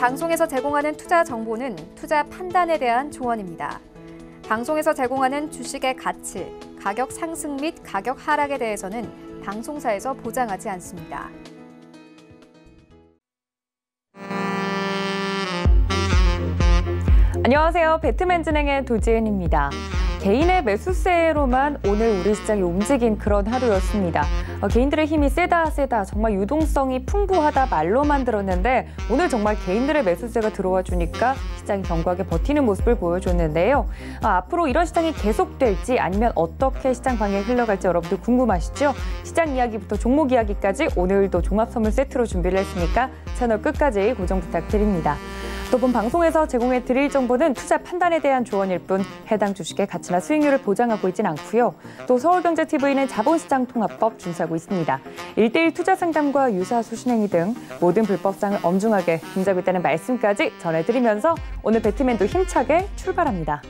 방송에서 제공하는 투자 정보는 투자 판단에 대한 조언입니다. 방송에서 제공하는 주식의 가치, 가격 상승 및 가격 하락에 대해서는 방송사에서 보장하지 않습니다. 안녕하세요. 배트맨진행의 도지은입니다. 개인의 매수세로만 오늘 우리 시장이 움직인 그런 하루였습니다. 개인들의 힘이 세다 정말 유동성이 풍부하다 말로만 들었는데 오늘 정말 개인들의 매수세가 들어와 주니까 시장이 견고하게 버티는 모습을 보여줬는데요. 앞으로 이런 시장이 계속될지 아니면 어떻게 시장 방향이 흘러갈지 여러분들 궁금하시죠? 시장 이야기부터 종목 이야기까지 오늘도 종합 선물 세트로 준비를 했으니까 채널 끝까지 고정 부탁드립니다. 또 본 방송에서 제공해 드릴 정보는 투자 판단에 대한 조언일 뿐 해당 주식의 가치나 수익률을 보장하고 있진 않고요. 또 서울경제TV는 자본시장 통합법 준수하고 있습니다. 1:1 투자 상담과 유사 수신행위 등 모든 불법성을 엄중하게 금지하고 있다는 말씀까지 전해드리면서 오늘 배트맨도 힘차게 출발합니다.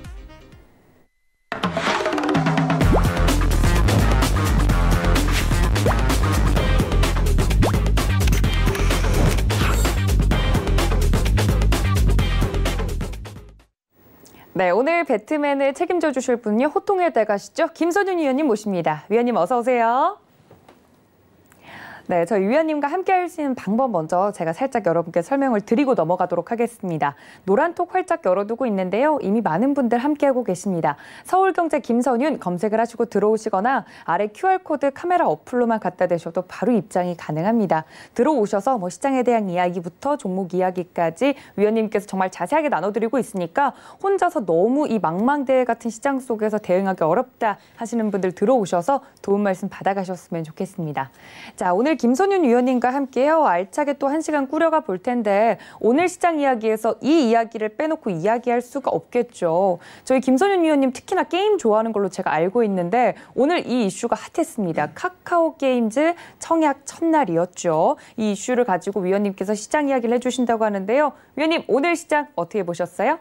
네, 오늘 배트맨을 책임져 주실 분은요. 호통의 대가시죠. 김선윤 위원님 모십니다. 위원님 어서 오세요. 네, 저희 위원님과 함께 할 수 있는 방법 먼저 제가 살짝 여러분께 설명을 드리고 넘어가도록 하겠습니다. 노란톡 활짝 열어두고 있는데요. 이미 많은 분들 함께하고 계십니다. 서울경제 김선윤 검색을 하시고 들어오시거나 아래 QR코드 카메라 어플로만 갖다 대셔도 바로 입장이 가능합니다. 들어오셔서 시장에 대한 이야기부터 종목 이야기까지 위원님께서 정말 자세하게 나눠드리고 있으니까 혼자서 너무 이 망망대해 같은 시장 속에서 대응하기 어렵다 하시는 분들 들어오셔서 도움 말씀 받아가셨으면 좋겠습니다. 자, 오늘 김선윤 위원님과 함께요. 알차게 또 1시간 꾸려가 볼 텐데 오늘 시장 이야기에서 이 이야기를 빼놓고 이야기할 수가 없겠죠. 저희 김선윤 위원님 특히나 게임 좋아하는 걸로 제가 알고 있는데 오늘 이 이슈가 핫했습니다. 카카오 게임즈 청약 첫날이었죠. 이 이슈를 가지고 위원님께서 시장 이야기를 해주신다고 하는데요. 위원님 오늘 시장 어떻게 보셨어요?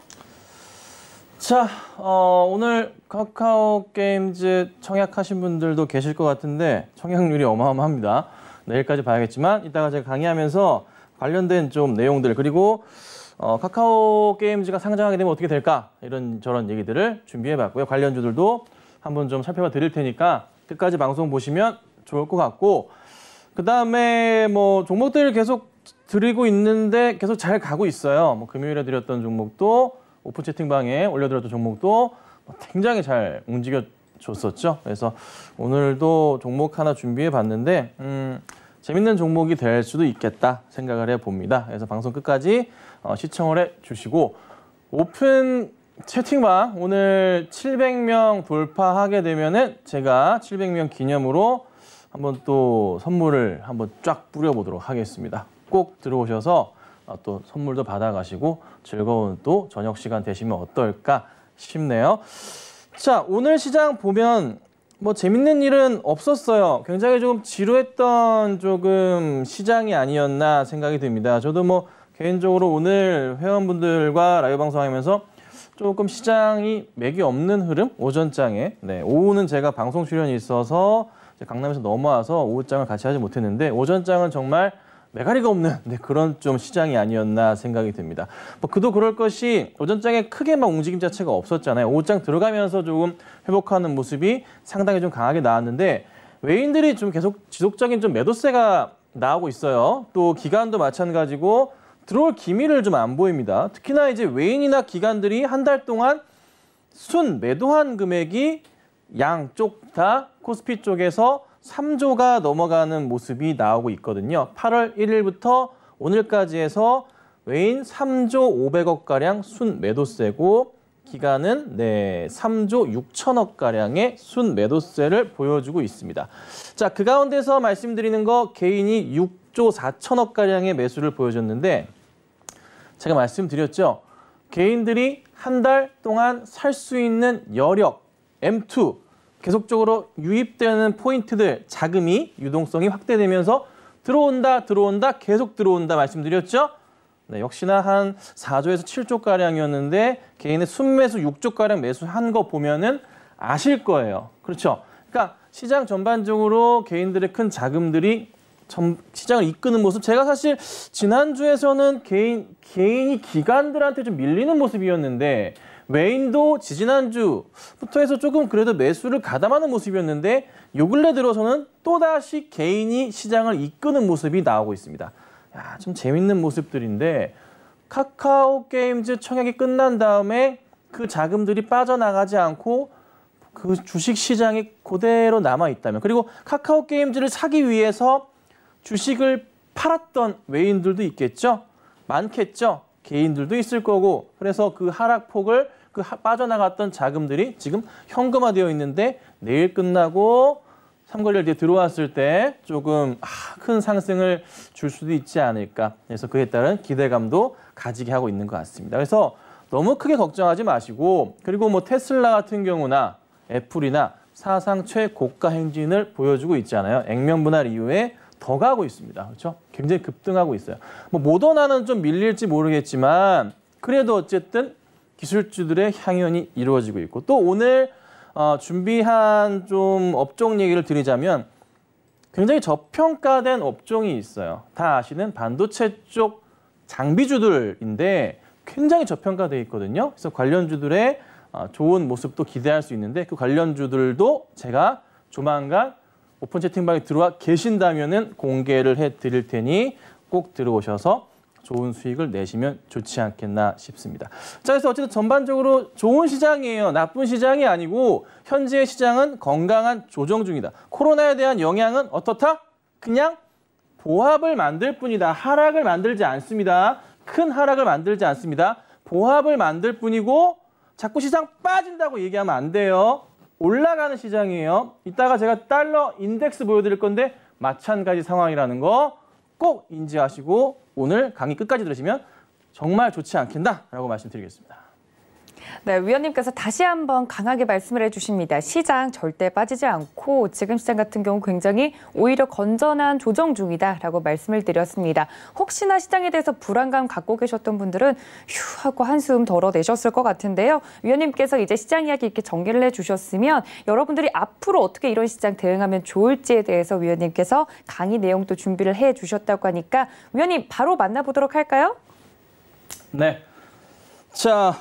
자, 오늘 카카오 게임즈 청약하신 분들도 계실 것 같은데 청약률이 어마어마합니다. 내일까지 봐야겠지만 이따가 제가 강의하면서 관련된 좀 내용들 그리고 카카오 게임즈가 상장하게 되면 어떻게 될까 이런저런 얘기들을 준비해봤고요. 관련주들도 한번 좀 살펴봐 드릴 테니까 끝까지 방송 보시면 좋을 것 같고 그다음에 종목들 계속 드리고 있는데 계속 잘 가고 있어요. 금요일에 드렸던 종목도 오픈 채팅방에 올려드렸던 종목도 굉장히 잘 움직여줬었죠. 그래서 오늘도 종목 하나 준비해봤는데 재밌는 종목이 될 수도 있겠다 생각을 해봅니다. 그래서 방송 끝까지 시청을 해주시고 오픈 채팅방 오늘 700명 돌파하게 되면은 제가 700명 기념으로 한번 또 선물을 한번 쫙 뿌려보도록 하겠습니다. 꼭 들어오셔서 또 선물도 받아가시고 즐거운 또 저녁 시간 되시면 어떨까 싶네요. 자, 오늘 시장 보면 재밌는 일은 없었어요. 굉장히 좀 지루했던 조금 시장이 아니었나 생각이 듭니다. 저도 개인적으로 오늘 회원분들과 라이브 방송하면서 조금 시장이 맥이 없는 흐름? 오전장에. 네, 오후는 제가 방송 출연이 있어서 강남에서 넘어와서 오후장을 같이 하지 못했는데 오전장은 정말 매가리가 없는 그런 좀 시장이 아니었나 생각이 듭니다. 그도 그럴 것이 오전장에 크게 움직임 자체가 없었잖아요. 오후장 들어가면서 조금 회복하는 모습이 상당히 좀 강하게 나왔는데 외인들이 좀 계속 지속적인 좀 매도세가 나오고 있어요. 또 기관도 마찬가지고 들어올 기미를 좀 안 보입니다. 특히나 이제 외인이나 기관들이 한 달 동안 순 매도한 금액이 양쪽 다 코스피 쪽에서 3조가 넘어가는 모습이 나오고 있거든요. 8월 1일부터 오늘까지 해서 외인 3조 500억가량 순 매도세고 기간은 3조 6천억가량의 순 매도세를 보여주고 있습니다. 자, 그 가운데서 말씀드리는 거 개인이 6조 4천억가량의 매수를 보여줬는데 제가 말씀드렸죠. 개인들이 한 달 동안 살 수 있는 여력, M2, 계속적으로 유입되는 포인트들, 자금이 유동성이 확대되면서 들어온다, 계속 들어온다 말씀드렸죠? 네, 역시나 한 4조에서 7조가량이었는데 개인의 순매수 6조가량 매수한 거 보면은 아실 거예요. 그렇죠? 그러니까 시장 전반적으로 개인들의 큰 자금들이 시장을 이끄는 모습. 제가 사실 지난주에서는 개인이 기관들한테 좀 밀리는 모습이었는데 외인도 지지난주부터 해서 조금 그래도 매수를 가담하는 모습이었는데 요 근래 들어서는 또다시 개인이 시장을 이끄는 모습이 나오고 있습니다. 야, 좀 재밌는 모습들인데 카카오 게임즈 청약이 끝난 다음에 그 자금들이 빠져나가지 않고 그 주식 시장이 그대로 남아있다면, 그리고 카카오 게임즈를 사기 위해서 주식을 팔았던 외인들도 있겠죠? 많겠죠? 개인들도 있을 거고, 그래서 그 하락폭을 빠져나갔던 자금들이 지금 현금화되어 있는데 내일 끝나고 3개월 뒤에 들어왔을 때 조금 큰 상승을 줄 수도 있지 않을까. 그래서 그에 따른 기대감도 가지게 하고 있는 것 같습니다. 그래서 너무 크게 걱정하지 마시고, 그리고 뭐 테슬라 같은 경우나 애플이나 사상 최고가 행진을 보여주고 있잖아요. 액면 분할 이후에 더 가고 있습니다. 그렇죠? 굉장히 급등하고 있어요. 뭐 모더나는 좀 밀릴지 모르겠지만 그래도 어쨌든 기술주들의 향연이 이루어지고 있고, 또 오늘 준비한 좀 업종 얘기를 드리자면 굉장히 저평가된 업종이 있어요. 다 아시는 반도체 쪽 장비주들인데 굉장히 저평가되어 있거든요. 그래서 관련주들의 좋은 모습도 기대할 수 있는데 그 관련주들도 제가 조만간 오픈 채팅방에 들어와 계신다면은 공개를 해드릴 테니 꼭 들어오셔서 좋은 수익을 내시면 좋지 않겠나 싶습니다. 자, 그래서 어쨌든 전반적으로 좋은 시장이에요. 나쁜 시장이 아니고 현재의 시장은 건강한 조정 중이다. 코로나에 대한 영향은 어떻다? 그냥 보합을 만들 뿐이다. 하락을 만들지 않습니다. 큰 하락을 만들지 않습니다. 보합을 만들 뿐이고 자꾸 시장 빠진다고 얘기하면 안 돼요. 올라가는 시장이에요. 이따가 제가 달러 인덱스 보여드릴 건데 마찬가지 상황이라는 거 꼭 인지하시고 오늘 강의 끝까지 들으시면 정말 좋지 않겠나라고 말씀드리겠습니다. 네, 위원님께서 다시 한번 강하게 말씀을 해주십니다. 시장 절대 빠지지 않고 지금 시장 같은 경우 굉장히 오히려 건전한 조정 중이다라고 말씀을 드렸습니다. 혹시나 시장에 대해서 불안감 갖고 계셨던 분들은 휴 하고 한숨 덜어내셨을 것 같은데요. 위원님께서 이제 시장 이야기 이렇게 정리를 해주셨으면 여러분들이 앞으로 어떻게 이런 시장 대응하면 좋을지에 대해서 위원님께서 강의 내용도 준비를 해주셨다고 하니까 위원님 바로 만나보도록 할까요? 네. 자,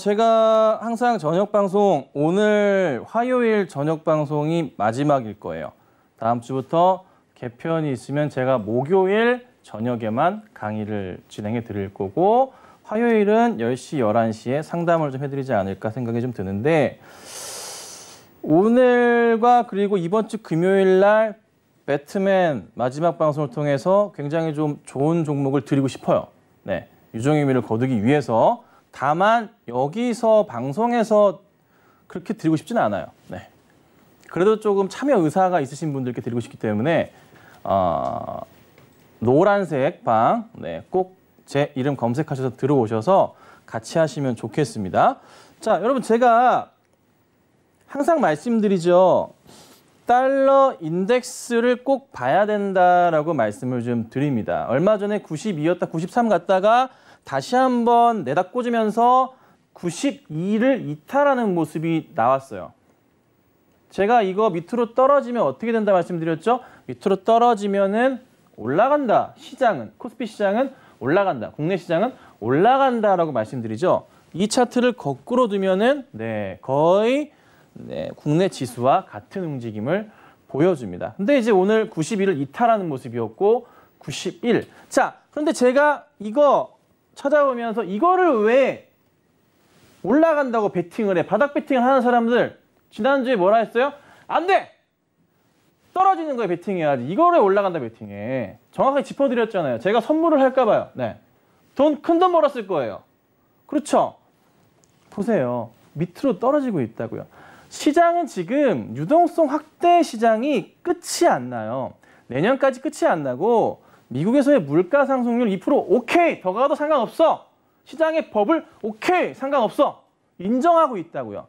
제가 항상 저녁 방송, 오늘 화요일 저녁 방송이 마지막일 거예요. 다음 주부터 개편이 있으면 제가 목요일 저녁에만 강의를 진행해 드릴 거고, 화요일은 10시, 11시에 상담을 좀 해드리지 않을까 생각이 좀 드는데, 오늘과 그리고 이번 주 금요일 날 배트맨 마지막 방송을 통해서 굉장히 좀 좋은 종목을 드리고 싶어요. 네, 유종의미를 거두기 위해서. 다만 여기서 방송에서 그렇게 드리고 싶지는 않아요. 네. 그래도 조금 참여 의사가 있으신 분들께 드리고 싶기 때문에 노란색 방, 네, 꼭 제 이름 검색하셔서 들어오셔서 같이 하시면 좋겠습니다. 자, 여러분 제가 항상 말씀드리죠. 달러 인덱스를 꼭 봐야 된다라고 말씀을 좀 드립니다. 얼마 전에 92였다 93 갔다가 다시 한번 내다 꽂으면서 92를 이탈하는 모습이 나왔어요. 제가 이거 밑으로 떨어지면 어떻게 된다 말씀드렸죠? 밑으로 떨어지면은 올라간다. 시장은, 코스피 시장은 올라간다. 국내 시장은 올라간다라고 말씀드리죠. 이 차트를 거꾸로 두면은 거의 국내 지수와 같은 움직임을 보여줍니다. 근데 이제 오늘 91을 이탈하는 모습이었고 91. 자, 그런데 제가 이거 찾아보면서 이거를 왜 올라간다고 베팅을 해? 바닥 베팅을 하는 사람들 지난주에 뭐라 했어요? 안 돼! 떨어지는 거에 베팅해야지. 이거를 올라간다 베팅해. 정확하게 짚어드렸잖아요. 제가 선물을 할까 봐요. 네, 큰 돈 벌었을 거예요. 그렇죠? 보세요. 밑으로 떨어지고 있다고요. 시장은 지금 유동성 확대 시장이 끝이 안 나요. 내년까지 끝이 안 나고 미국에서의 물가 상승률 2% 오케이, 더 가도 상관없어. 시장의 버블 오케이, 상관없어. 인정하고 있다고요.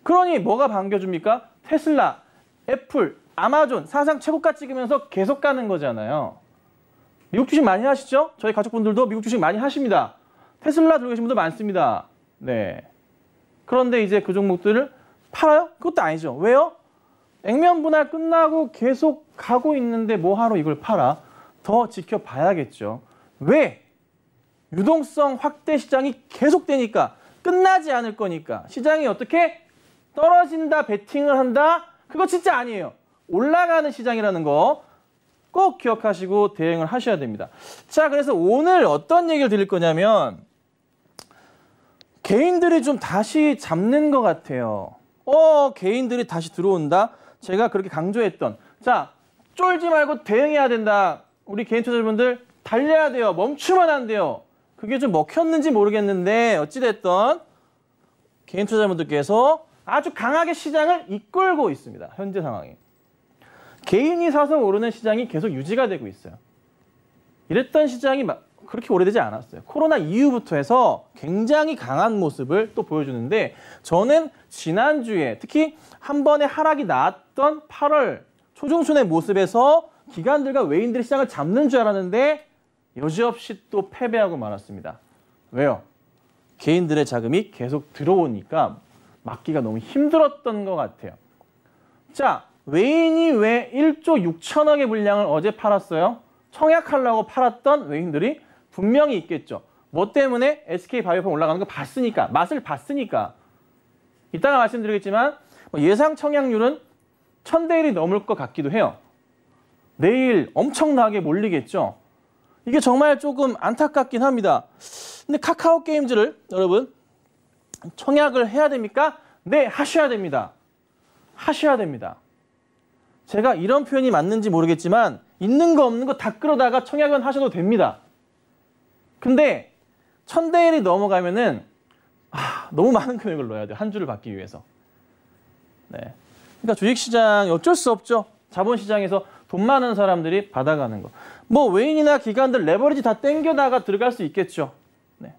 그러니 뭐가 반겨줍니까? 테슬라, 애플, 아마존 사상 최고가 찍으면서 계속 가는 거잖아요. 미국 주식 많이 하시죠? 저희 가족분들도 미국 주식 많이 하십니다. 테슬라 들고 계신 분들 많습니다. 네. 그런데 이제 그 종목들을 팔아요? 그것도 아니죠. 왜요? 액면 분할 끝나고 계속 가고 있는데 뭐하러 이걸 팔아? 더 지켜봐야겠죠. 왜? 유동성 확대 시장이 계속되니까 끝나지 않을 거니까 시장이 어떻게 떨어진다 베팅을 한다? 그거 진짜 아니에요. 올라가는 시장이라는 거 꼭 기억하시고 대응을 하셔야 됩니다. 자, 그래서 오늘 어떤 얘기를 드릴 거냐면 개인들이 좀 다시 잡는 것 같아요. 개인들이 다시 들어온다. 제가 그렇게 강조했던 자, 쫄지 말고 대응해야 된다. 우리 개인 투자자분들 달려야 돼요. 멈추면 안 돼요. 그게 좀 먹혔는지 모르겠는데 어찌됐든 개인 투자자분들께서 아주 강하게 시장을 이끌고 있습니다. 현재 상황이. 개인이 사서 오르는 시장이 계속 유지가 되고 있어요. 이랬던 시장이 그렇게 오래되지 않았어요. 코로나 이후부터 해서 굉장히 강한 모습을 또 보여주는데 저는 지난주에 특히 한 번의 하락이 나왔던 8월 초중순의 모습에서 기관들과 외인들이 시장을 잡는 줄 알았는데 여지없이 또 패배하고 말았습니다. 왜요? 개인들의 자금이 계속 들어오니까 막기가 너무 힘들었던 것 같아요. 자, 외인이 왜 1조 6천억의 물량을 어제 팔았어요? 청약하려고 팔았던 외인들이 분명히 있겠죠. 뭐 때문에? SK바이오팜 올라가는 거 봤으니까, 맛을 봤으니까. 이따가 말씀드리겠지만 예상 청약률은 1000대 1이 넘을 것 같기도 해요. 내일 엄청나게 몰리겠죠. 이게 정말 조금 안타깝긴 합니다. 근데 카카오 게임즈를 여러분 청약을 해야 됩니까? 네, 하셔야 됩니다. 하셔야 됩니다. 제가 이런 표현이 맞는지 모르겠지만 있는 거 없는 거 다 끌어다가 청약은 하셔도 됩니다. 근데 1000대 1이 넘어가면은 너무 많은 금액을 넣어야 돼요. 한 주를 받기 위해서. 네. 그러니까 주식시장 어쩔 수 없죠. 자본시장에서 돈 많은 사람들이 받아가는 거. 뭐 외인이나 기관들 레버리지 다 땡겨다가 들어갈 수 있겠죠. 네.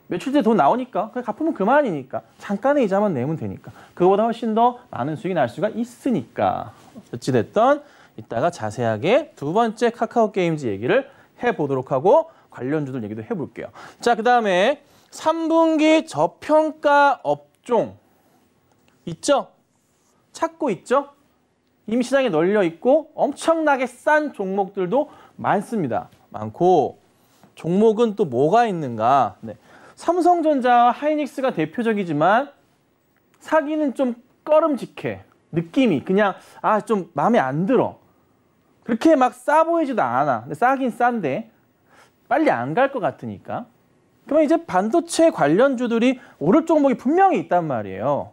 며칠 뒤에 돈 나오니까 그냥 갚으면 그만이니까. 잠깐의 이자만 내면 되니까. 그거보다 훨씬 더 많은 수익이 날 수가 있으니까. 어찌됐든 이따가 자세하게 두 번째 카카오 게임즈 얘기를 해보도록 하고 관련주들 얘기도 해볼게요. 자, 그 다음에 3분기 저평가 업종 있죠? 찾고 있죠? 이미 시장에 널려 있고 엄청나게 싼 종목들도 많습니다. 많고 종목은 또 뭐가 있는가? 네. 삼성전자와 하이닉스가 대표적이지만 사기는 좀 꺼름직해. 느낌이 그냥 좀 마음에 안 들어. 그렇게 막 싸 보이지도 않아. 근데 싸긴 싼데 빨리 안 갈 것 같으니까. 그러면 이제 반도체 관련주들이 오를 종목이 분명히 있단 말이에요.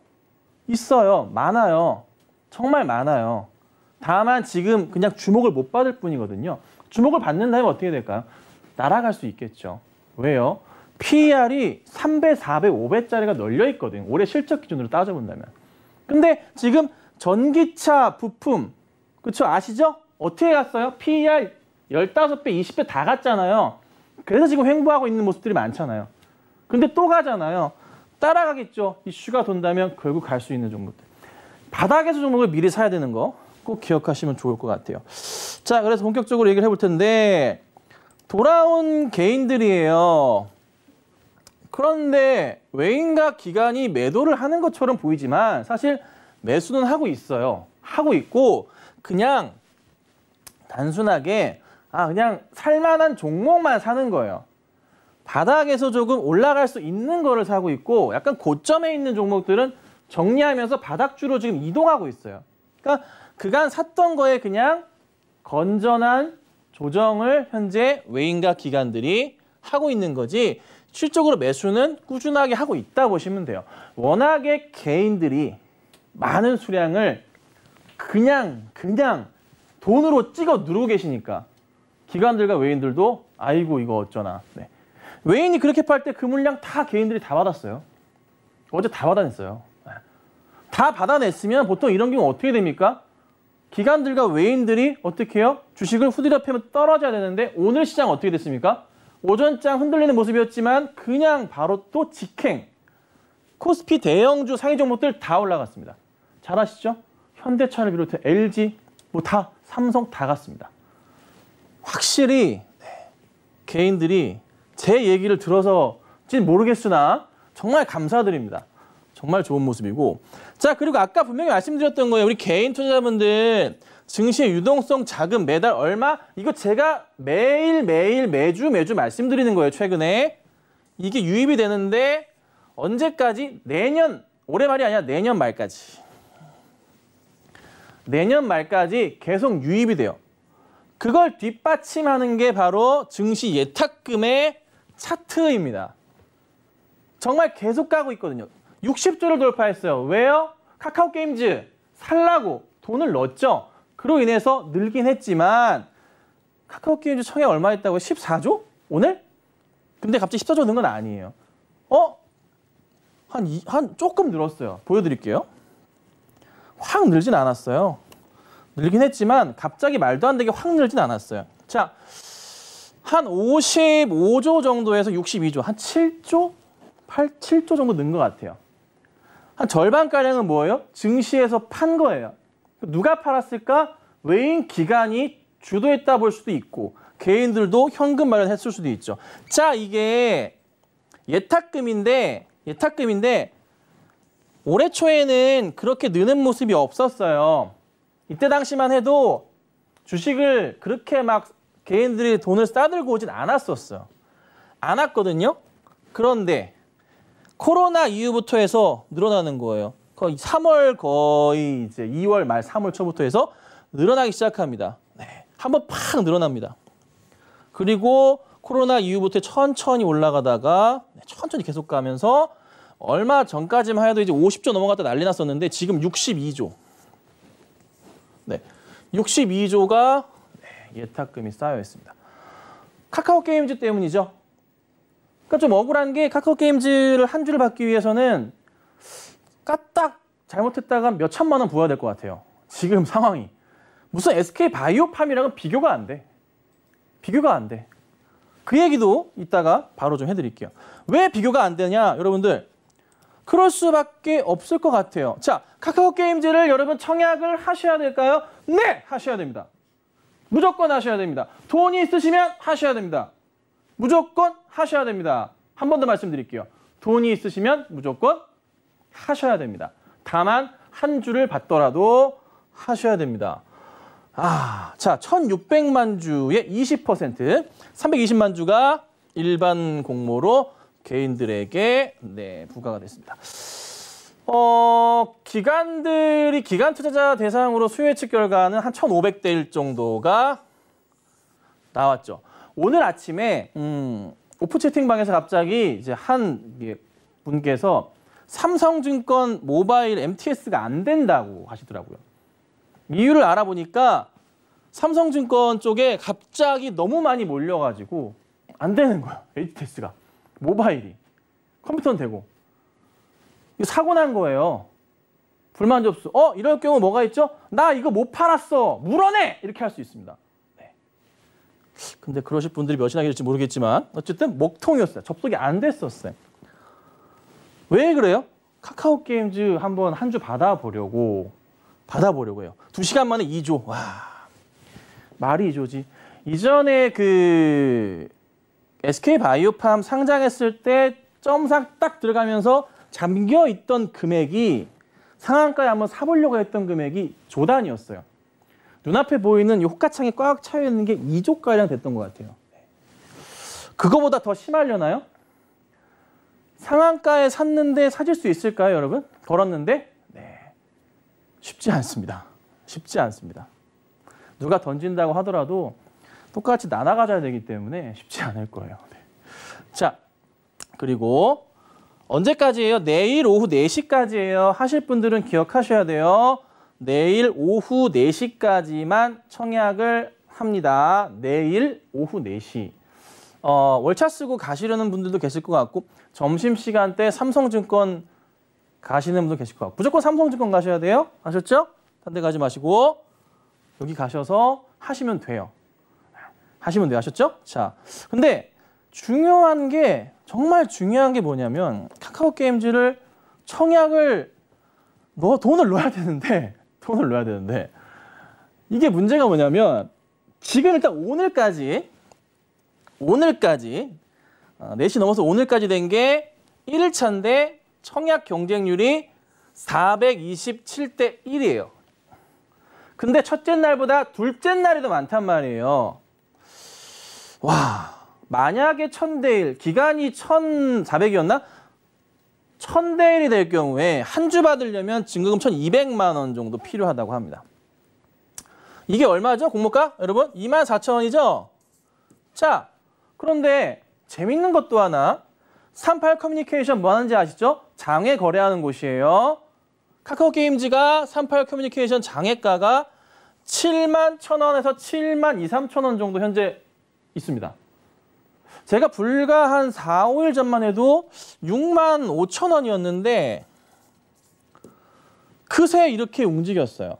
있어요. 많아요. 정말 많아요. 다만 지금 그냥 주목을 못 받을 뿐이거든요. 주목을 받는다면 어떻게 될까요? 날아갈 수 있겠죠. 왜요? PER이 3배, 4배, 5배짜리가 널려 있거든요. 올해 실적 기준으로 따져본다면. 근데 지금 전기차 부품, 그쵸? 아시죠? 어떻게 갔어요? PER 15배, 20배 다 갔잖아요. 그래서 지금 횡보하고 있는 모습들이 많잖아요. 근데 또 가잖아요. 따라가겠죠. 이슈가 돈다면 결국 갈 수 있는 종목들. 바닥에서 종목을 미리 사야 되는 거 꼭 기억하시면 좋을 것 같아요. 자, 그래서 본격적으로 얘기를 해볼 텐데 돌아온 개인들이에요. 그런데 외인과 기관이 매도를 하는 것처럼 보이지만 사실 매수는 하고 있어요. 하고 있고 그냥 단순하게 그냥 살만한 종목만 사는 거예요. 바닥에서 조금 올라갈 수 있는 거를 사고 있고 약간 고점에 있는 종목들은 정리하면서 바닥주로 지금 이동하고 있어요. 그러니까 그간 샀던 거에 그냥 건전한 조정을 현재 외인과 기관들이 하고 있는 거지 실적으로 매수는 꾸준하게 하고 있다 보시면 돼요. 워낙에 개인들이 많은 수량을 그냥 돈으로 찍어 누르고 계시니까 기관들과 외인들도 아이고 이거 어쩌나. 네. 외인이 그렇게 팔 때 그 물량 다 개인들이 다 받았어요. 어제 다 받아냈어요. 다 받아냈으면 보통 이런 경우 어떻게 됩니까? 기관들과 외인들이 어떻게 해요? 주식을 후디려 패면 떨어져야 되는데 오늘 시장 어떻게 됐습니까? 오전장 흔들리는 모습이었지만 그냥 바로 또 직행. 코스피 대형주 상위 종목들 다 올라갔습니다. 잘 아시죠? 현대차를 비롯해 LG, 다 삼성 다 갔습니다. 확실히 개인들이 제 얘기를 들어서진 모르겠으나 정말 감사드립니다. 정말 좋은 모습이고 자, 그리고 아까 분명히 말씀드렸던 거예요. 우리 개인 투자자분들 증시의 유동성 자금 매달 얼마? 이거 제가 매주 말씀드리는 거예요, 최근에. 이게 유입이 되는데 언제까지? 내년, 올해 말이 아니라 내년 말까지. 내년 말까지 계속 유입이 돼요. 그걸 뒷받침하는 게 바로 증시 예탁금의 차트입니다. 정말 계속 가고 있거든요. 60조를 돌파했어요. 왜요? 카카오게임즈 살라고 돈을 넣었죠. 그로 인해서 늘긴 했지만 카카오게임즈 청약 얼마 했다고요? 14조? 오늘? 근데 갑자기 14조 는 건 아니에요. 한 조금 늘었어요. 보여드릴게요. 확 늘진 않았어요. 늘긴 했지만 갑자기 말도 안 되게 확 늘진 않았어요. 자, 한 55조 정도에서 62조, 한 7조? 7조 정도 는 것 같아요. 한 절반가량은 뭐예요? 증시에서 판 거예요. 누가 팔았을까? 외인 기관이 주도했다 볼 수도 있고 개인들도 현금 마련했을 수도 있죠. 자, 이게 예탁금인데 올해 초에는 그렇게 느는 모습이 없었어요. 이때 당시만 해도 주식을 그렇게 막 개인들이 돈을 싸들고 오진 않았었어요. 않았거든요. 그런데 코로나 이후부터 해서 늘어나는 거예요. 거의 3월 거의 이제 2월 말 3월 초부터 해서 늘어나기 시작합니다. 네, 한번 팍 늘어납니다. 그리고 코로나 이후부터 천천히 올라가다가 천천히 계속 가면서 얼마 전까지만 해도 이제 50조 넘어갔다 난리 났었는데 지금 62조. 네, 62조가 예탁금이 쌓여 있습니다. 카카오게임즈 때문이죠. 그러니까 좀 억울한 게 카카오게임즈를 한 주를 받기 위해서는 까딱 잘못했다가 몇 천만 원 부어야 될 것 같아요. 지금 상황이. 무슨 SK바이오팜이랑은 비교가 안 돼. 비교가 안 돼. 그 얘기도 이따가 바로 좀 해드릴게요. 왜 비교가 안 되냐, 여러분들. 그럴 수밖에 없을 것 같아요. 자, 카카오게임즈를 여러분 청약을 하셔야 될까요? 네! 하셔야 됩니다. 무조건 하셔야 됩니다. 돈이 있으시면 하셔야 됩니다. 무조건 하셔야 됩니다. 한 번 더 말씀드릴게요. 돈이 있으시면 무조건 하셔야 됩니다. 다만 한 주를 받더라도 하셔야 됩니다. 자, 1,600만 주의 20%, 320만 주가 일반 공모로 개인들에게 부과가 됐습니다. 기관들이 기관 투자자 대상으로 수요 예측 결과는 한 1,500대 1 정도가 나왔죠. 오늘 아침에 오프 채팅방에서 갑자기 이제 한 분께서 삼성증권 모바일 MTS가 안 된다고 하시더라고요. 이유를 알아보니까 삼성증권 쪽에 갑자기 너무 많이 몰려가지고 안 되는 거예요. MTS가. 모바일이. 컴퓨터는 되고. 이거 사고 난 거예요. 불만 접수. 이럴 경우 뭐가 있죠? 나 이거 못 팔았어. 물어내! 이렇게 할 수 있습니다. 네. 근데 그러실 분들이 몇이나 계실지 모르겠지만 어쨌든 먹통이었어요. 접속이 안 됐었어요. 왜 그래요? 카카오게임즈 한번 한 주 받아보려고 해요. 2시간 만에 2조. 와, 말이 2조지. 이전에 그 SK바이오팜 상장했을 때 점상 딱 들어가면서 잠겨있던 금액이 상한가에 한번 사보려고 했던 금액이 조단위였어요. 눈앞에 보이는 이 호가창에 꽉 차여있는 게 2조가량 됐던 것 같아요. 그거보다 더 심하려나요? 상한가에 샀는데 사줄 수 있을까요, 여러분? 걸었는데? 네. 쉽지 않습니다. 쉽지 않습니다. 누가 던진다고 하더라도 똑같이 나눠 가져야 되기 때문에 쉽지 않을 거예요. 네. 자, 그리고 언제까지예요? 내일 오후 4시까지예요. 하실 분들은 기억하셔야 돼요. 내일 오후 4시까지만 청약을 합니다. 내일 오후 4시. 월차 쓰고 가시려는 분들도 계실 것 같고 점심시간 때 삼성증권 가시는 분도 계실 것 같고 무조건 삼성증권 가셔야 돼요. 아셨죠? 딴 데 가지 마시고 여기 가셔서 하시면 돼요. 하시면 돼요. 아셨죠? 자, 근데 중요한 게 정말 중요한 게 뭐냐면 카카오게임즈를 청약을 돈을 넣어야 되는데 이게 문제가 뭐냐면 지금 일단 오늘까지 4시 넘어서 오늘까지 된 게 1일차인데 청약 경쟁률이 427대 1이에요. 근데 첫째 날보다 둘째 날이 더 많단 말이에요. 와, 만약에 1000대 1, 기간이 1400이었나? 1000대 1이 될 경우에 한 주 받으려면 증거금 1200만 원 정도 필요하다고 합니다. 이게 얼마죠? 공모가? 여러분 24,000원이죠? 자, 그런데 재밌는 것도 하나. 38 커뮤니케이션 뭐 하는지 아시죠? 장외 거래하는 곳이에요. 카카오 게임즈가 38 커뮤니케이션 장외가가 71,000원에서 72,000원 정도 현재 있습니다. 제가 불과 한 4, 5일 전만 해도 65,000원이었는데 그새 이렇게 움직였어요.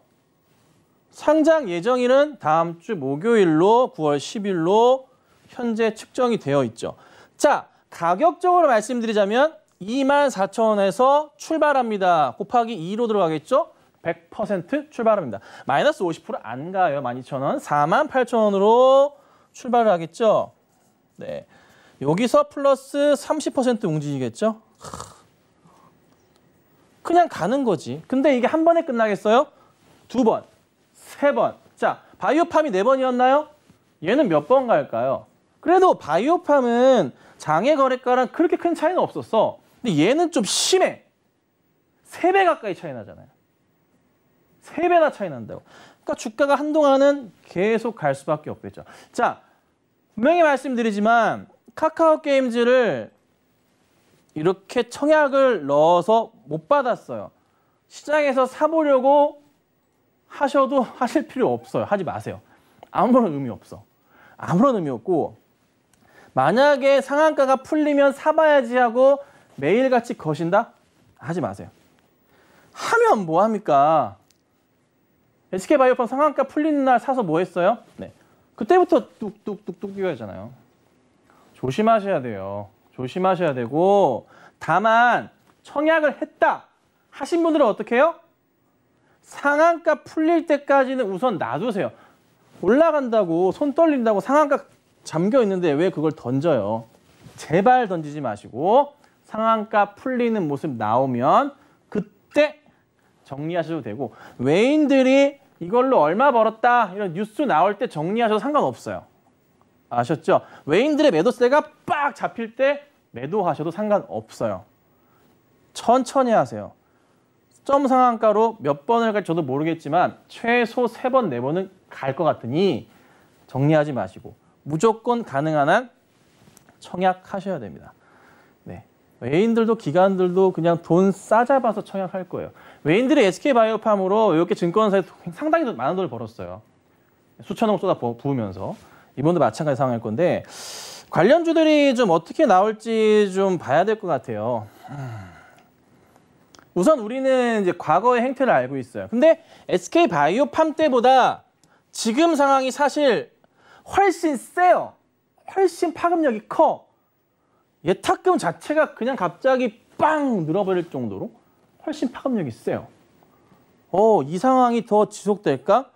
상장 예정일은 다음 주 목요일로 9월 10일로 현재 측정이 되어 있죠. 자, 가격적으로 말씀드리자면 24,000원에서 출발합니다. 곱하기 2로 들어가겠죠? 100% 출발합니다. 마이너스 50% 안 가요. 12,000원. 48,000원으로 출발을 하겠죠? 네. 여기서 플러스 30% 움직이겠죠? 그냥 가는 거지. 근데 이게 한 번에 끝나겠어요? 2번, 3번. 자, 바이오팜이 4번이었나요? 얘는 몇 번 갈까요? 그래도 바이오팜은 장외 거래가랑 그렇게 큰 차이는 없었어. 근데 얘는 좀 심해. 3배 가까이 차이 나잖아요. 3배나 차이 난다고. 그러니까 주가가 한동안은 계속 갈 수밖에 없겠죠. 자, 분명히 말씀드리지만 카카오 게임즈를 이렇게 청약을 넣어서 못 받았어요. 시장에서 사보려고 하셔도 하실 필요 없어요. 하지 마세요. 아무런 의미 없어. 아무런 의미 없고 만약에 상한가가 풀리면 사봐야지 하고 매일같이 거신다? 하지 마세요. 하면 뭐합니까? SK바이오팜 상한가 풀리는 날 사서 뭐 했어요? 네. 그때부터 뚝뚝뚝뚝 뛰어야잖아요. 조심하셔야 돼요. 조심하셔야 되고 다만 청약을 했다 하신 분들은 어떻게 해요? 상한가 풀릴 때까지는 우선 놔두세요. 올라간다고 손 떨린다고 상한가 잠겨 있는데 왜 그걸 던져요? 제발 던지지 마시고 상한가 풀리는 모습 나오면 그때 정리하셔도 되고 외인들이 이걸로 얼마 벌었다 이런 뉴스 나올 때 정리하셔도 상관없어요. 아셨죠? 외인들의 매도세가 빡 잡힐 때 매도하셔도 상관없어요. 천천히 하세요. 점 상한가로 몇 번을 갈지 저도 모르겠지만 최소 3번, 4번은 갈 것 같으니 정리하지 마시고 무조건 가능한 한 청약하셔야 됩니다. 네. 외인들도 기관들도 그냥 돈 싸잡아서 청약할 거예요. 외인들이 SK바이오팜으로 이렇게 증권사에 상당히 많은 돈을 벌었어요. 수천억 쏟아 부으면서. 이번도 마찬가지 상황일 건데 관련주들이 좀 어떻게 나올지 좀 봐야 될 것 같아요. 우선 우리는 이제 과거의 행태를 알고 있어요. 근데 SK바이오팜 때보다 지금 상황이 사실 훨씬 세요. 훨씬 파급력이 커. 예탁금 자체가 그냥 갑자기 빵 늘어버릴 정도로 훨씬 파급력이 세요. 이 상황이 더 지속될까?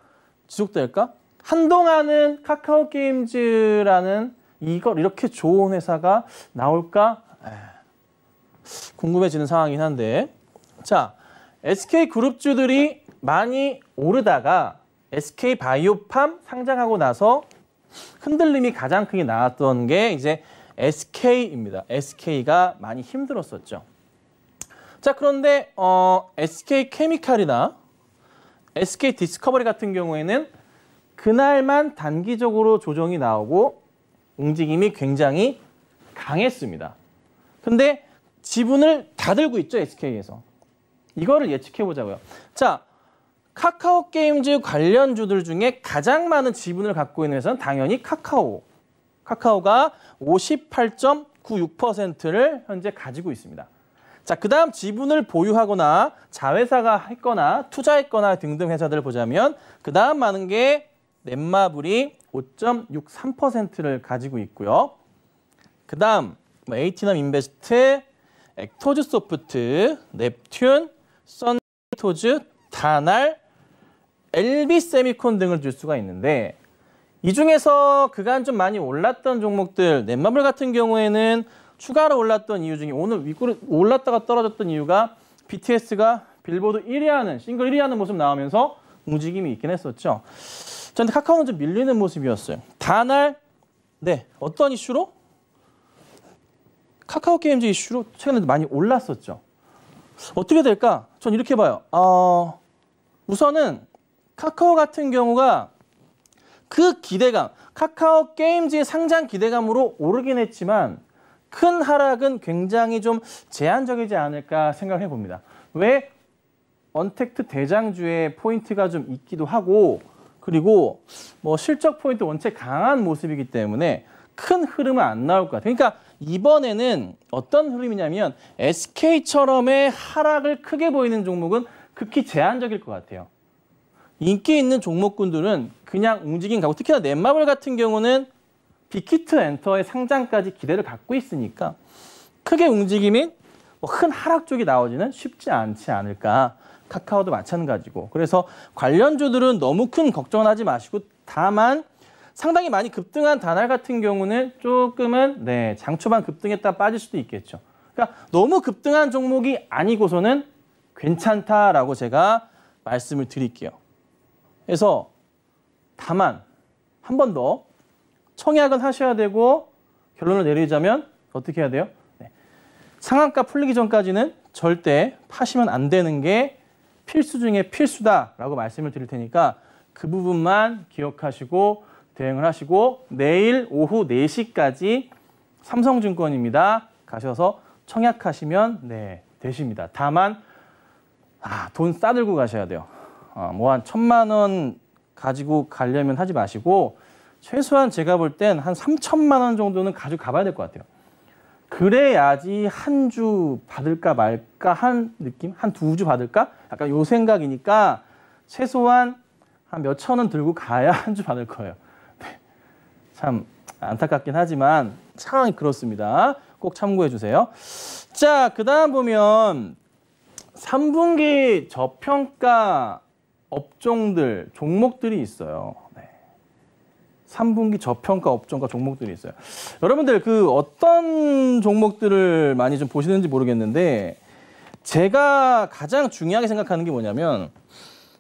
지속될까? 한동안은 카카오 게임즈라는 이걸 이렇게 좋은 회사가 나올까? 궁금해지는 상황이긴 한데 자, SK그룹주들이 많이 오르다가 SK바이오팜 상장하고 나서 흔들림이 가장 크게 나왔던 게 이제 SK입니다. SK가 많이 힘들었었죠. 자, 그런데 SK케미칼이나 SK디스커버리 같은 경우에는 그날만 단기적으로 조정이 나오고 움직임이 굉장히 강했습니다. 근데 지분을 다 들고 있죠, SK에서. 이거를 예측해 보자고요. 자, 카카오 게임즈 관련주들 중에 가장 많은 지분을 갖고 있는 회사는 당연히 카카오. 카카오가 58.96%를 현재 가지고 있습니다. 자, 그 다음 지분을 보유하거나 자회사가 했거나 투자했거나 등등 회사들을 보자면 그 다음 많은 게 넷마블이 5.63%를 가지고 있고요. 그 다음 에이티넘 인베스트, 액토즈 소프트, 넵튠, 선토즈, 다날, LB세미콘 등을 줄 수가 있는데 이 중에서 그간 좀 많이 올랐던 종목들, 넷마블 같은 경우에는 추가로 올랐던 이유 중에 오늘 윗골이 올랐다가 떨어졌던 이유가 BTS가 빌보드 1위 하는, 싱글 1위 하는 모습 나오면서 움직임이 있긴 했었죠. 자, 근데 카카오는 좀 밀리는 모습이었어요. 다날, 네, 어떤 이슈로? 카카오 게임즈 이슈로 최근에 많이 올랐었죠. 어떻게 될까? 전 이렇게 봐요. 우선은 카카오 같은 경우가 그 기대감, 카카오 게임즈의 상장 기대감으로 오르긴 했지만 큰 하락은 굉장히 좀 제한적이지 않을까 생각해 봅니다. 왜? 언택트 대장주의 포인트가 좀 있기도 하고 그리고 뭐 실적 포인트 원체 강한 모습이기 때문에 큰 흐름은 안 나올 것 같아요. 그러니까 이번에는 어떤 흐름이냐면 SK처럼의 하락을 크게 보이는 종목은 극히 제한적일 것 같아요. 인기 있는 종목군들은 그냥 움직임 가고 특히나 넷마블 같은 경우는 빅히트 엔터의 상장까지 기대를 갖고 있으니까 크게 움직임인 큰 하락 쪽이 나오지는 쉽지 않지 않을까. 카카오도 마찬가지고. 그래서 관련주들은 너무 큰 걱정은 하지 마시고 다만 상당히 많이 급등한 다날 같은 경우는 조금은 장 초반 급등했다 빠질 수도 있겠죠. 그러니까 너무 급등한 종목이 아니고서는 괜찮다라고 제가 말씀을 드릴게요. 그래서 다만 한 번 더 청약은 하셔야 되고 결론을 내리자면 어떻게 해야 돼요? 상한가 풀리기 전까지는 절대 파시면 안 되는 게 필수 중에 필수다라고 말씀을 드릴 테니까 그 부분만 기억하시고 대응을 하시고 내일 오후 4시까지 삼성증권입니다. 가셔서 청약하시면 되십니다. 다만 돈 싸들고 가셔야 돼요. 뭐 한 1,000만 원 가지고 가려면 하지 마시고 최소한 제가 볼 땐 한 3,000만 원 정도는 가지고 가봐야 될 것 같아요. 그래야지 한 주 받을까 말까 한 느낌? 한 2주 받을까? 약간 요 생각이니까 최소한 한 몇천 원 들고 가야 한 주 받을 거예요. 참 안타깝긴 하지만 상황이 그렇습니다. 꼭 참고해 주세요. 자, 그다음 보면 3분기 저평가 업종들, 종목들이 있어요. 3분기 저평가 업종과 종목들이 있어요. 여러분들 그 어떤 종목들을 많이 좀 보시는지 모르겠는데 제가 가장 중요하게 생각하는 게 뭐냐면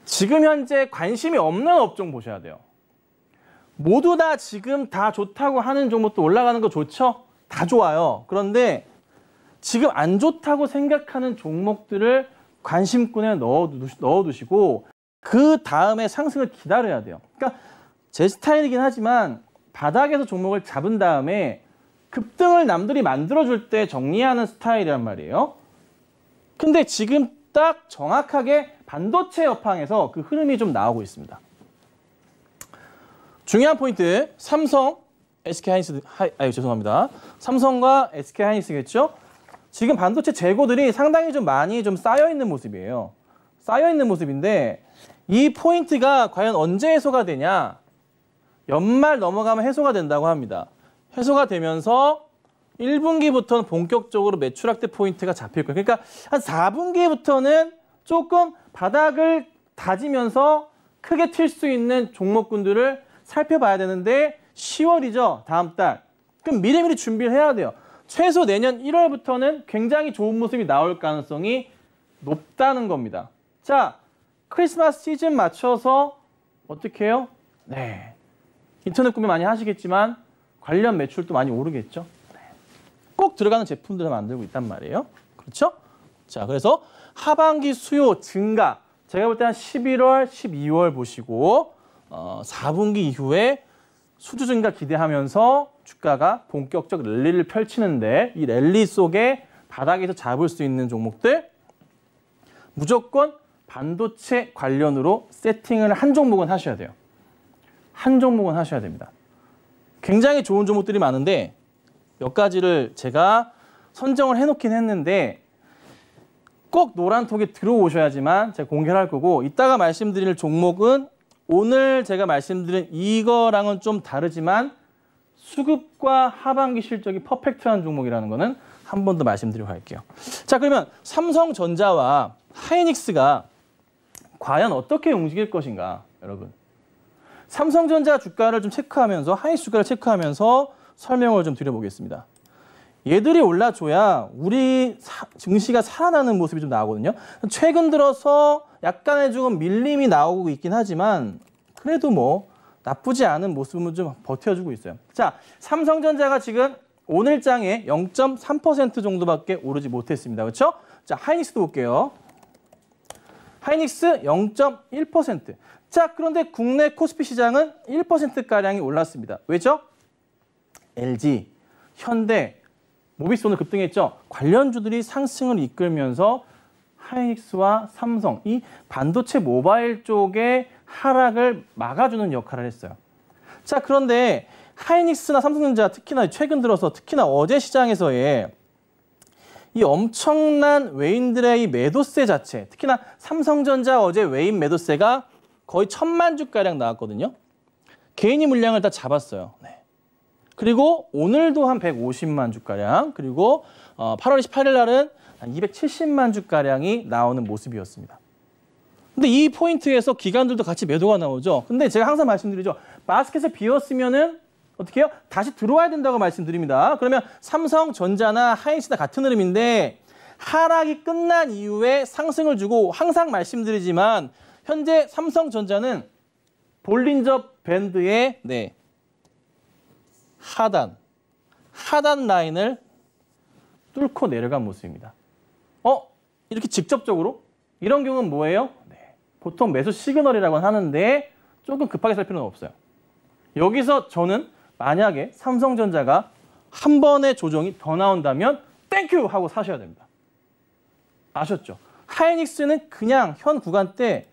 지금 현재 관심이 없는 업종 보셔야 돼요. 모두 다 지금 다 좋다고 하는 종목도 올라가는 거 좋죠? 다 좋아요. 그런데 지금 안 좋다고 생각하는 종목들을 관심꾼에 넣어두시고 그 다음에 상승을 기다려야 돼요. 그러니까 제 스타일이긴 하지만 바닥에서 종목을 잡은 다음에 급등을 남들이 만들어줄 때 정리하는 스타일이란 말이에요. 근데 지금 딱 정확하게 반도체 업황에서 그 흐름이 좀 나오고 있습니다. 중요한 포인트, 삼성, SK하이닉스, 죄송합니다. 삼성과 SK하이닉스겠죠? 지금 반도체 재고들이 상당히 좀 많이 좀 쌓여있는 모습이에요. 쌓여있는 모습인데 이 포인트가 과연 언제 해소가 되냐? 연말 넘어가면 해소가 된다고 합니다. 해소가 되면서 1분기부터는 본격적으로 매출 확대 포인트가 잡힐 거예요. 그러니까 한 4분기부터는 조금 바닥을 다지면서 크게 튈 수 있는 종목군들을 살펴봐야 되는데 10월이죠. 다음 달. 그럼 미리미리 준비를 해야 돼요. 최소 내년 1월부터는 굉장히 좋은 모습이 나올 가능성이 높다는 겁니다. 자, 크리스마스 시즌 맞춰서 어떻게 해요? 인터넷 구매 많이 하시겠지만 관련 매출도 많이 오르겠죠. 꼭 들어가는 제품들을 만들고 있단 말이에요. 그렇죠? 자, 그래서 하반기 수요 증가. 제가 볼 때 한 11월, 12월 보시고 4분기 이후에 수주 증가 기대하면서 주가가 본격적 랠리를 펼치는데 이 랠리 속에 바닥에서 잡을 수 있는 종목들 무조건 반도체 관련으로 세팅을 한 종목은 하셔야 돼요. 한 종목은 하셔야 됩니다. 굉장히 좋은 종목들이 많은데 몇 가지를 제가 선정을 해놓긴 했는데 꼭 노란톡에 들어오셔야지만 제가 공개를 할 거고 이따가 말씀드릴 종목은 오늘 제가 말씀드린 이거랑은 좀 다르지만 수급과 하반기 실적이 퍼펙트한 종목이라는 거는 한 번 더 말씀드리고 갈게요. 자, 그러면 삼성전자와 하이닉스가 과연 어떻게 움직일 것인가, 여러분. 삼성전자 주가를 좀 체크하면서 하이닉스 주가를 체크하면서 설명을 좀 드려보겠습니다. 얘들이 올라줘야 우리 증시가 살아나는 모습이 좀 나오거든요. 최근 들어서 약간의 조금 밀림이 나오고 있긴 하지만 그래도 뭐 나쁘지 않은 모습은 좀 버텨주고 있어요. 자, 삼성전자가 지금 오늘 장에 0.3% 정도밖에 오르지 못했습니다. 그렇죠? 자, 하이닉스도 볼게요. 하이닉스 0.1%. 자, 그런데 국내 코스피 시장은 1%가량이 올랐습니다. 왜죠? LG, 현대, 모비스 오늘 급등했죠. 관련주들이 상승을 이끌면서 하이닉스와 삼성, 이 반도체 모바일 쪽의 하락을 막아주는 역할을 했어요. 자, 그런데 하이닉스나 삼성전자 특히나 최근 들어서 특히나 어제 시장에서의 이 엄청난 외인들의 이 매도세 자체, 특히나 삼성전자 어제 외인 매도세가 거의 1000만 주가량 나왔거든요. 개인이 물량을 다 잡았어요. 네. 그리고 오늘도 한 150만 주가량, 그리고 8월 28일 날은 한 270만 주가량이 나오는 모습이었습니다. 근데 이 포인트에서 기관들도 같이 매도가 나오죠. 근데 제가 항상 말씀드리죠. 바스켓에 비었으면은 어떻게 해요? 다시 들어와야 된다고 말씀드립니다. 그러면 삼성전자나 하이닉스나 같은 흐름인데 하락이 끝난 이후에 상승을 주고 항상 말씀드리지만 현재 삼성전자는 볼린저 밴드의 하단 라인을 뚫고 내려간 모습입니다. 이렇게 직접적으로? 이런 경우는 뭐예요? 보통 매수 시그널이라고 하는데 조금 급하게 살 필요는 없어요. 여기서 저는 만약에 삼성전자가 한 번의 조정이 더 나온다면 땡큐 하고 사셔야 됩니다. 아셨죠? 하이닉스는 그냥 현 구간대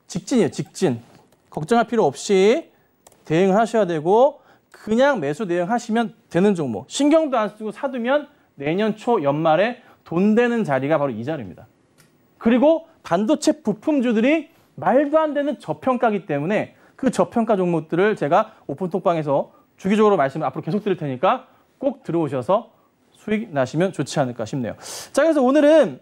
직진이에요. 직진. 걱정할 필요 없이 대응을 하셔야 되고 그냥 매수 대응하시면 되는 종목. 신경도 안 쓰고 사두면 내년 초 연말에 돈 되는 자리가 바로 이 자리입니다. 그리고 반도체 부품주들이 말도 안 되는 저평가이기 때문에 그 저평가 종목들을 제가 오픈톡방에서 주기적으로 말씀을 앞으로 계속 드릴 테니까 꼭 들어오셔서 수익 나시면 좋지 않을까 싶네요. 자, 그래서 오늘은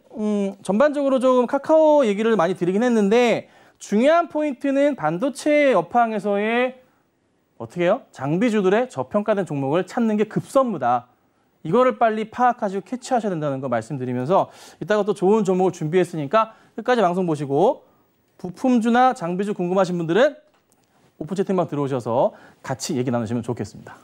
전반적으로 좀 카카오 얘기를 많이 드리긴 했는데 중요한 포인트는 반도체 업황에서의 어떻게 해요? 장비주들의 저평가된 종목을 찾는 게 급선무다. 이거를 빨리 파악하시고 캐치하셔야 된다는 거 말씀드리면서 이따가 또 좋은 종목을 준비했으니까 끝까지 방송 보시고 부품주나 장비주 궁금하신 분들은 오픈 채팅방 들어오셔서 같이 얘기 나누시면 좋겠습니다.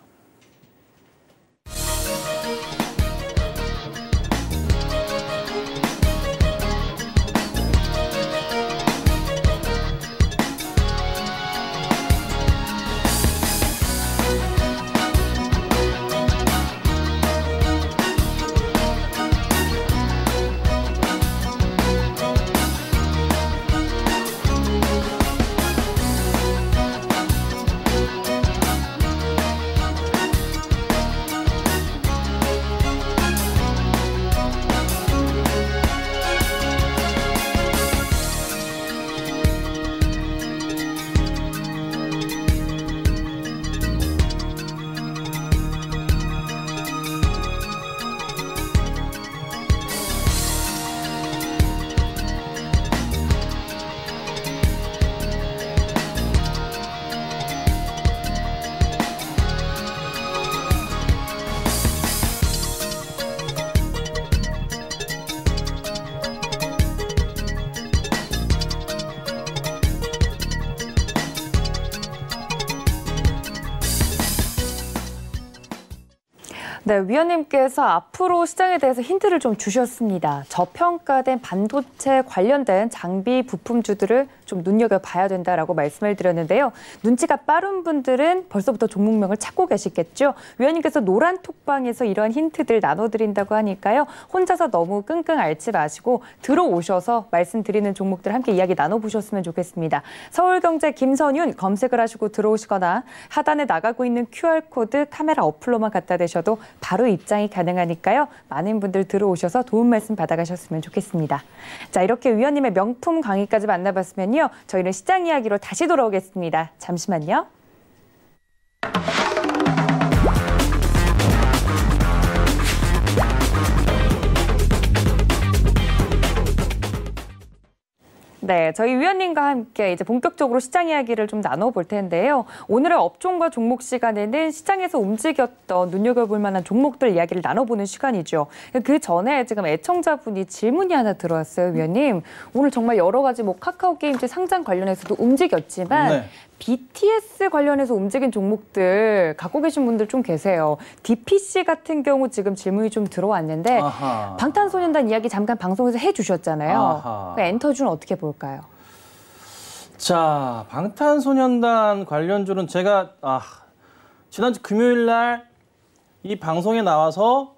네, 위원님께서 앞으로 시장에 대해서 힌트를 좀 주셨습니다. 저평가된 반도체 관련된 장비 부품주들을 좀 눈여겨봐야 된다라고 말씀을 드렸는데요. 눈치가 빠른 분들은 벌써부터 종목명을 찾고 계시겠죠. 위원님께서 노란 톡방에서 이러한 힌트들 나눠드린다고 하니까요. 혼자서 너무 끙끙 앓지 마시고 들어오셔서 말씀드리는 종목들 함께 이야기 나눠보셨으면 좋겠습니다. 서울경제 김선윤 검색을 하시고 들어오시거나 하단에 나가고 있는 QR코드 카메라 어플로만 갖다 대셔도 바로 입장이 가능하니까요. 많은 분들 들어오셔서 도움 말씀 받아가셨으면 좋겠습니다. 자, 이렇게 위원님의 명품 강의까지 만나봤으면요. 저희는 시장 이야기로 다시 돌아오겠습니다. 잠시만요. 네, 저희 위원님과 함께 이제 본격적으로 시장 이야기를 좀 나눠볼 텐데요. 오늘의 업종과 종목 시간에는 시장에서 움직였던 눈여겨볼 만한 종목들 이야기를 나눠보는 시간이죠. 그 전에 지금 애청자분이 질문이 하나 들어왔어요, 위원님. 오늘 정말 여러 가지 뭐 카카오게임즈 상장 관련해서도 움직였지만 네. BTS 관련해서 움직인 종목들 갖고 계신 분들 좀 계세요. DPC 같은 경우 지금 질문이 좀 들어왔는데 아하. 방탄소년단 이야기 잠깐 방송에서 해주셨잖아요. 아하. 엔터주는 어떻게 볼까요? 자, 방탄소년단 관련주는 제가 지난주 금요일 날 이 방송에 나와서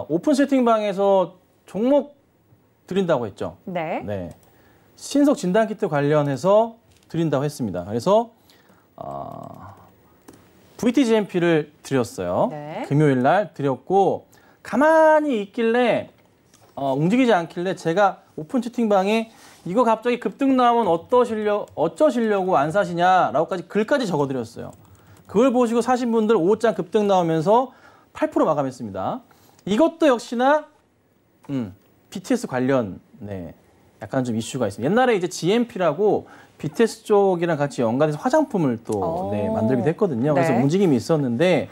오픈 채팅방에서 종목 드린다고 했죠. 네. 네. 신속 진단 키트 관련해서 드린다고 했습니다. 그래서 VTGMP를 드렸어요. 네. 금요일 날 드렸고 가만히 있길래 움직이지 않길래 제가 오픈 채팅방에 이거 갑자기 급등 나오면 어쩌시려고 안 사시냐라고까지 글까지 적어드렸어요. 그걸 보시고 사신 분들 5장 급등 나오면서 8% 마감했습니다. 이것도 역시나 BTS 관련 약간 좀 이슈가 있습니다. 옛날에 이제 GMP라고 BTS 쪽이랑 같이 연관해서 화장품을 또 만들기도 했거든요. 그래서 네. 움직임이 있었는데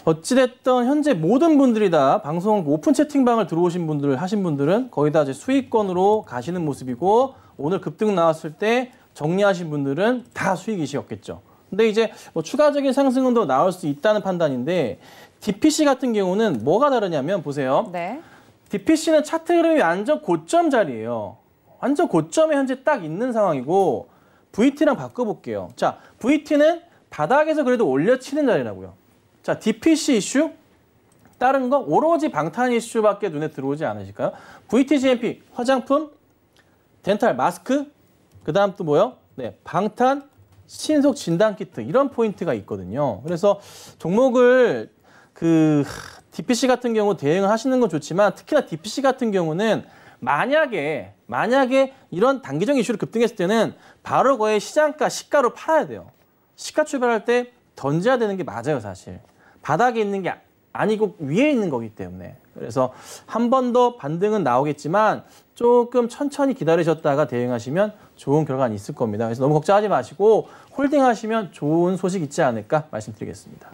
어찌됐든 현재 모든 분들이 다 방송 오픈 채팅방을 들어오신 분들 하신 분들은 거의 다 이제 수익권으로 가시는 모습이고 오늘 급등 나왔을 때 정리하신 분들은 다 수익이셨겠죠. 근데 이제 뭐 추가적인 상승은 더 나올 수 있다는 판단인데 DPC 같은 경우는 뭐가 다르냐면 보세요. 네. DPC는 차트 흐름이 완전 고점 자리예요. 완전 고점에 현재 딱 있는 상황이고 VT랑 바꿔볼게요. 자, VT는 바닥에서 그래도 올려치는 자리라고요. 자, DPC 이슈 다른 거 오로지 방탄 이슈밖에 눈에 들어오지 않으실까요? VTGMP 화장품, 덴탈 마스크, 그 다음 또 뭐요? 네, 방탄 신속 진단 키트 이런 포인트가 있거든요. 그래서 종목을 DPC 같은 경우 대응을 하시는 건 좋지만 특히나 DPC 같은 경우는 만약에 이런 단기적인 이슈로 급등했을 때는 바로 거의 시장가, 시가로 팔아야 돼요. 시가 출발할 때 던져야 되는 게 맞아요, 사실. 바닥에 있는 게 아니고 위에 있는 거기 때문에. 그래서 한 번 더 반등은 나오겠지만 조금 천천히 기다리셨다가 대응하시면 좋은 결과가 있을 겁니다. 그래서 너무 걱정하지 마시고 홀딩하시면 좋은 소식 있지 않을까 말씀드리겠습니다.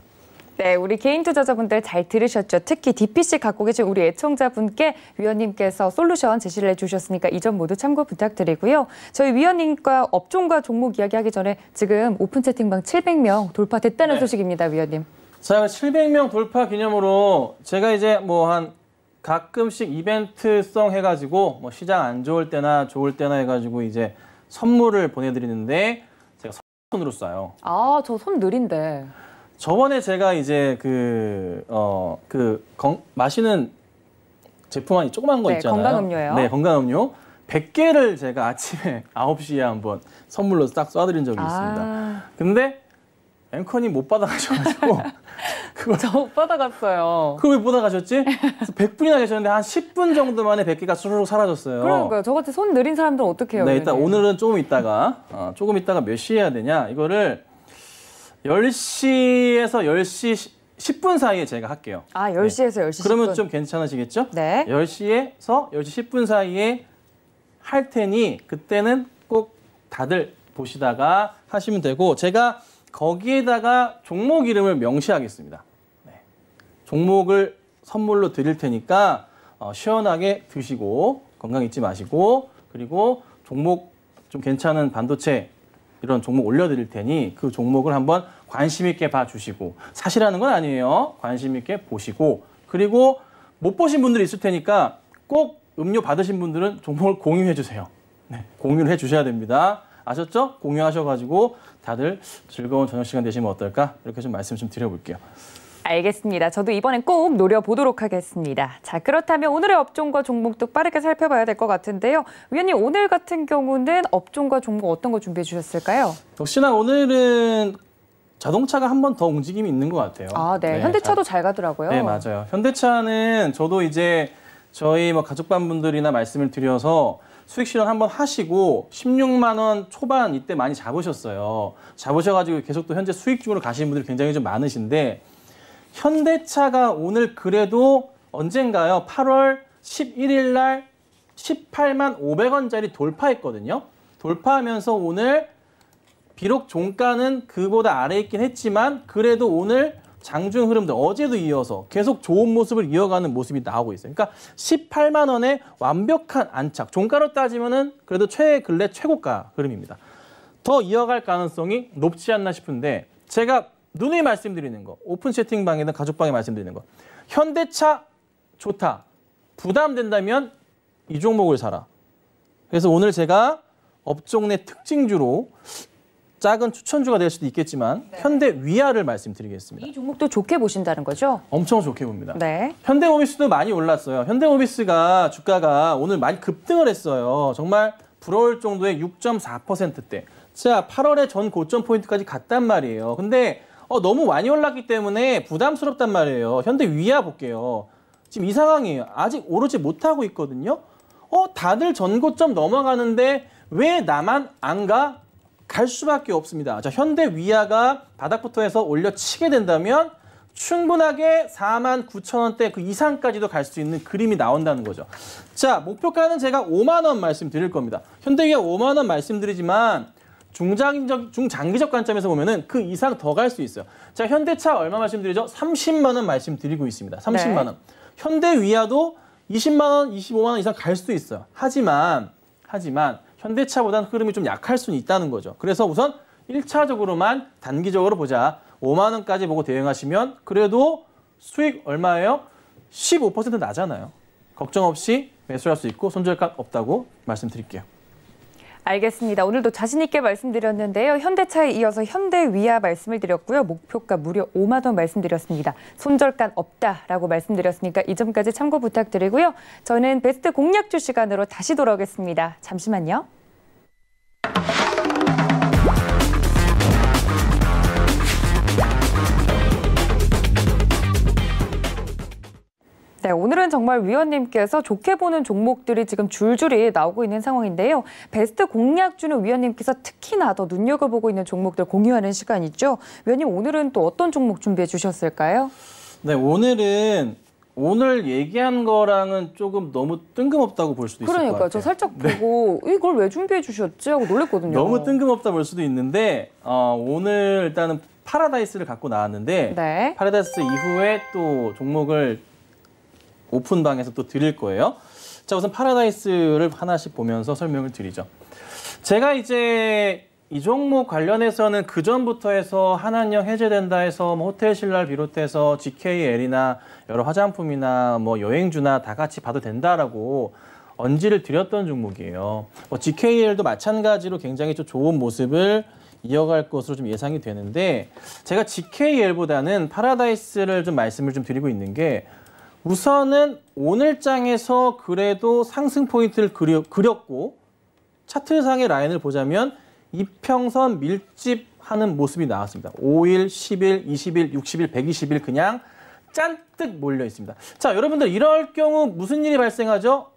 네, 우리 개인 투자자분들 잘 들으셨죠? 특히 DPC 갖고 계신 우리 애청자분께 위원님께서 솔루션 제시를 해주셨으니까 이 점 모두 참고 부탁드리고요. 저희 위원님과 업종과 종목 이야기하기 전에 지금 오픈 채팅방 700명 돌파됐다는 소식입니다, 위원님. 자, 700명 돌파 기념으로 제가 이제 뭐 한 가끔씩 이벤트성 해가지고 뭐 시장 안 좋을 때나 좋을 때나 해가지고 이제 선물을 보내드리는데 제가 손으로 쏴요. 아, 저 손 느린데. 저번에 제가 이제 마시는 제품 한 조그만 거 있잖아요. 건강음료예요. 네, 건강음료. 100개를 제가 아침에 9시에 한번 선물로 딱 쏴드린 적이 있습니다. 근데 앵커님 못 받아가셔가지고 저 못 받아갔어요. 그걸 왜 못 받아가셨지? 그래서 100분이나 계셨는데 한 10분 정도 만에 100개가 수르륵 사라졌어요. 그러니까요. 저같이 손 느린 사람들은 어떻게 해요? 네, 일단 오늘은 조금 있다가 몇 시에 해야 되냐? 이거를 10시에서 10시 10분 사이에 제가 할게요. 아, 10시에서 10시 10분. 그러면 좀 괜찮으시겠죠? 네. 10시에서 10시 10분 사이에 할 테니 그때는 꼭 다들 보시다가 하시면 되고 제가 거기에다가 종목 이름을 명시하겠습니다. 네. 종목을 선물로 드릴 테니까 시원하게 드시고 건강 잊지 마시고 그리고 종목 좀 괜찮은 반도체 이런 종목 올려드릴 테니 그 종목을 한번 관심 있게 봐주시고 사시라는 건 아니에요. 관심 있게 보시고 그리고 못 보신 분들이 있을 테니까 꼭 음료 받으신 분들은 종목을 공유해 주세요. 네, 공유를 해 주셔야 됩니다. 아셨죠? 공유하셔가지고 다들 즐거운 저녁 시간 되시면 어떨까? 이렇게 좀 말씀 좀 드려볼게요. 알겠습니다. 저도 이번엔 꼭 노려보도록 하겠습니다. 자, 그렇다면 오늘의 업종과 종목도 빠르게 살펴봐야 될 것 같은데요. 위원님, 오늘 같은 경우는 업종과 종목 어떤 거 준비해 주셨을까요? 역시나 오늘은 자동차가 한 번 더 움직임이 있는 것 같아요. 아, 네. 현대차도 잘 가더라고요. 네, 맞아요. 현대차는 저도 이제 저희 뭐 가족반분들이나 말씀을 드려서 수익 실현 한번 하시고 16만 원 초반 이때 많이 잡으셨어요. 잡으셔가지고 계속 또 현재 수익 중으로 가시는 분들이 굉장히 좀 많으신데 현대차가 오늘 그래도 언젠가요? 8월 11일 날 18만 500원짜리 돌파했거든요. 돌파하면서 오늘 비록 종가는 그보다 아래에 있긴 했지만 그래도 오늘 장중 흐름들 어제도 이어서 계속 좋은 모습을 이어가는 모습이 나오고 있어요. 그러니까 18만 원의 완벽한 안착. 종가로 따지면은 그래도 근래 최고가 흐름입니다. 더 이어갈 가능성이 높지 않나 싶은데 제가 누누이 말씀드리는 거, 오픈 채팅방이든 가족방에 말씀드리는 거. 현대차 좋다. 부담된다면 이 종목을 사라. 그래서 오늘 제가 업종 내 특징주로 작은 추천주가 될 수도 있겠지만 현대 위아를 말씀드리겠습니다. 이 종목도 좋게 보신다는 거죠? 엄청 좋게 봅니다. 네. 현대모비스도 많이 올랐어요. 현대모비스가 주가가 오늘 많이 급등을 했어요. 정말 부러울 정도의 6.4%대. 자, 8월에 전 고점 포인트까지 갔단 말이에요. 근데 너무 많이 올랐기 때문에 부담스럽단 말이에요. 현대 위아 볼게요. 지금 이 상황이에요. 아직 오르지 못하고 있거든요. 다들 전고점 넘어가는데 왜 나만 안 가? 갈 수밖에 없습니다. 자, 현대 위아가 바닥부터 해서 올려치게 된다면 충분하게 49,000원대 그 이상까지도 갈 수 있는 그림이 나온다는 거죠. 자, 목표가는 제가 5만 원 말씀드릴 겁니다. 현대 위아 5만 원 말씀드리지만 중장기적 관점에서 보면은 그 이상 더 갈 수 있어요. 자, 현대차 얼마 말씀드리죠? 30만 원 말씀드리고 있습니다. 30만 원. 현대 위아도 20만 원, 25만 원 이상 갈 수도 있어요. 하지만 현대차보다는 흐름이 좀 약할 수는 있다는 거죠. 그래서 우선 1차적으로만 단기적으로 보자. 5만 원까지 보고 대응하시면 그래도 수익 얼마예요? 15% 나잖아요. 걱정 없이 매수할 수 있고 손절가 없다고 말씀드릴게요. 알겠습니다. 오늘도 자신 있게 말씀드렸는데요. 현대차에 이어서 현대위아 말씀을 드렸고요. 목표가 무려 5만 원 말씀드렸습니다. 손절가 없다라고 말씀드렸으니까 이 점까지 참고 부탁드리고요. 저는 베스트 공략주 시간으로 다시 돌아오겠습니다. 잠시만요. 네, 오늘은 정말 위원님께서 좋게 보는 종목들이 지금 줄줄이 나오고 있는 상황인데요. 베스트 공략주는 위원님께서 특히나 더 눈여겨보고 있는 종목들 공유하는 시간이죠. 위원님, 오늘은 또 어떤 종목 준비해 주셨을까요? 네, 오늘은 오늘 얘기한 거랑은 조금 너무 뜬금없다고 볼 수도 있을 것 같아요. 그러니까요. 저 살짝 보고 이걸 왜 준비해 주셨지 하고 놀랐거든요. 너무 뜬금없다 볼 수도 있는데 오늘 일단은 파라다이스를 갖고 나왔는데 네. 파라다이스 이후에 또 종목을 오픈방에서 또 드릴 거예요. 자, 우선 파라다이스를 하나씩 보면서 설명을 드리죠. 제가 이제 이 종목 관련해서는 그전부터 해서 한한령 해제된다 해서 뭐 호텔 신라를 비롯해서 GKL이나 여러 화장품이나 뭐 여행주나 다 같이 봐도 된다라고 언지를 드렸던 종목이에요. 뭐 GKL도 마찬가지로 굉장히 좀 좋은 모습을 이어갈 것으로 좀 예상이 되는데 제가 GKL보다는 파라다이스를 좀 말씀을 좀 드리고 있는 게 우선은 오늘 장에서 그래도 상승 포인트를 그렸고 차트상의 라인을 보자면 이평선 밀집하는 모습이 나왔습니다. 5일, 10일, 20일, 60일, 120일 그냥 짠뜩 몰려 있습니다. 자, 여러분들 이럴 경우 무슨 일이 발생하죠?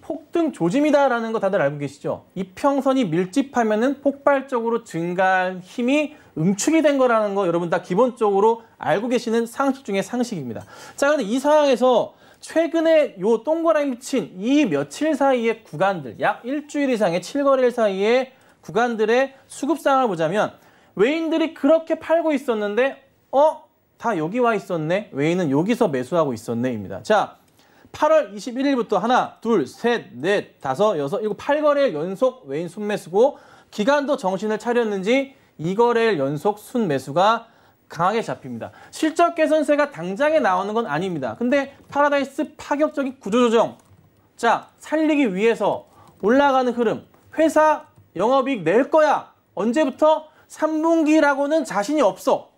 폭등 조짐이다라는 거 다들 알고 계시죠? 이평선이 밀집하면은 폭발적으로 증가한 힘이 응축이 된 거라는 거 여러분 다 기본적으로 알고 계시는 상식 중에 상식입니다. 자, 근데 이 상황에서 최근에 요 동그라미 친 이 며칠 사이의 구간들, 약 일주일 이상의 7거래일 사이의 구간들의 수급상을 보자면 외인들이 그렇게 팔고 있었는데 다 여기 와 있었네. 외인은 여기서 매수하고 있었네입니다. 자, 8월 21일부터 하나, 둘, 셋, 넷, 다섯, 여섯, 일곱, 8거래일 연속 외인 순매수고 기간도 정신을 차렸는지 2거래일 연속 순매수가 강하게 잡힙니다. 실적 개선세가 당장에 나오는 건 아닙니다. 근데 파라다이스 파격적인 구조조정. 자, 살리기 위해서 올라가는 흐름. 회사 영업이익 낼 거야. 언제부터? 3분기라고는 자신이 없어.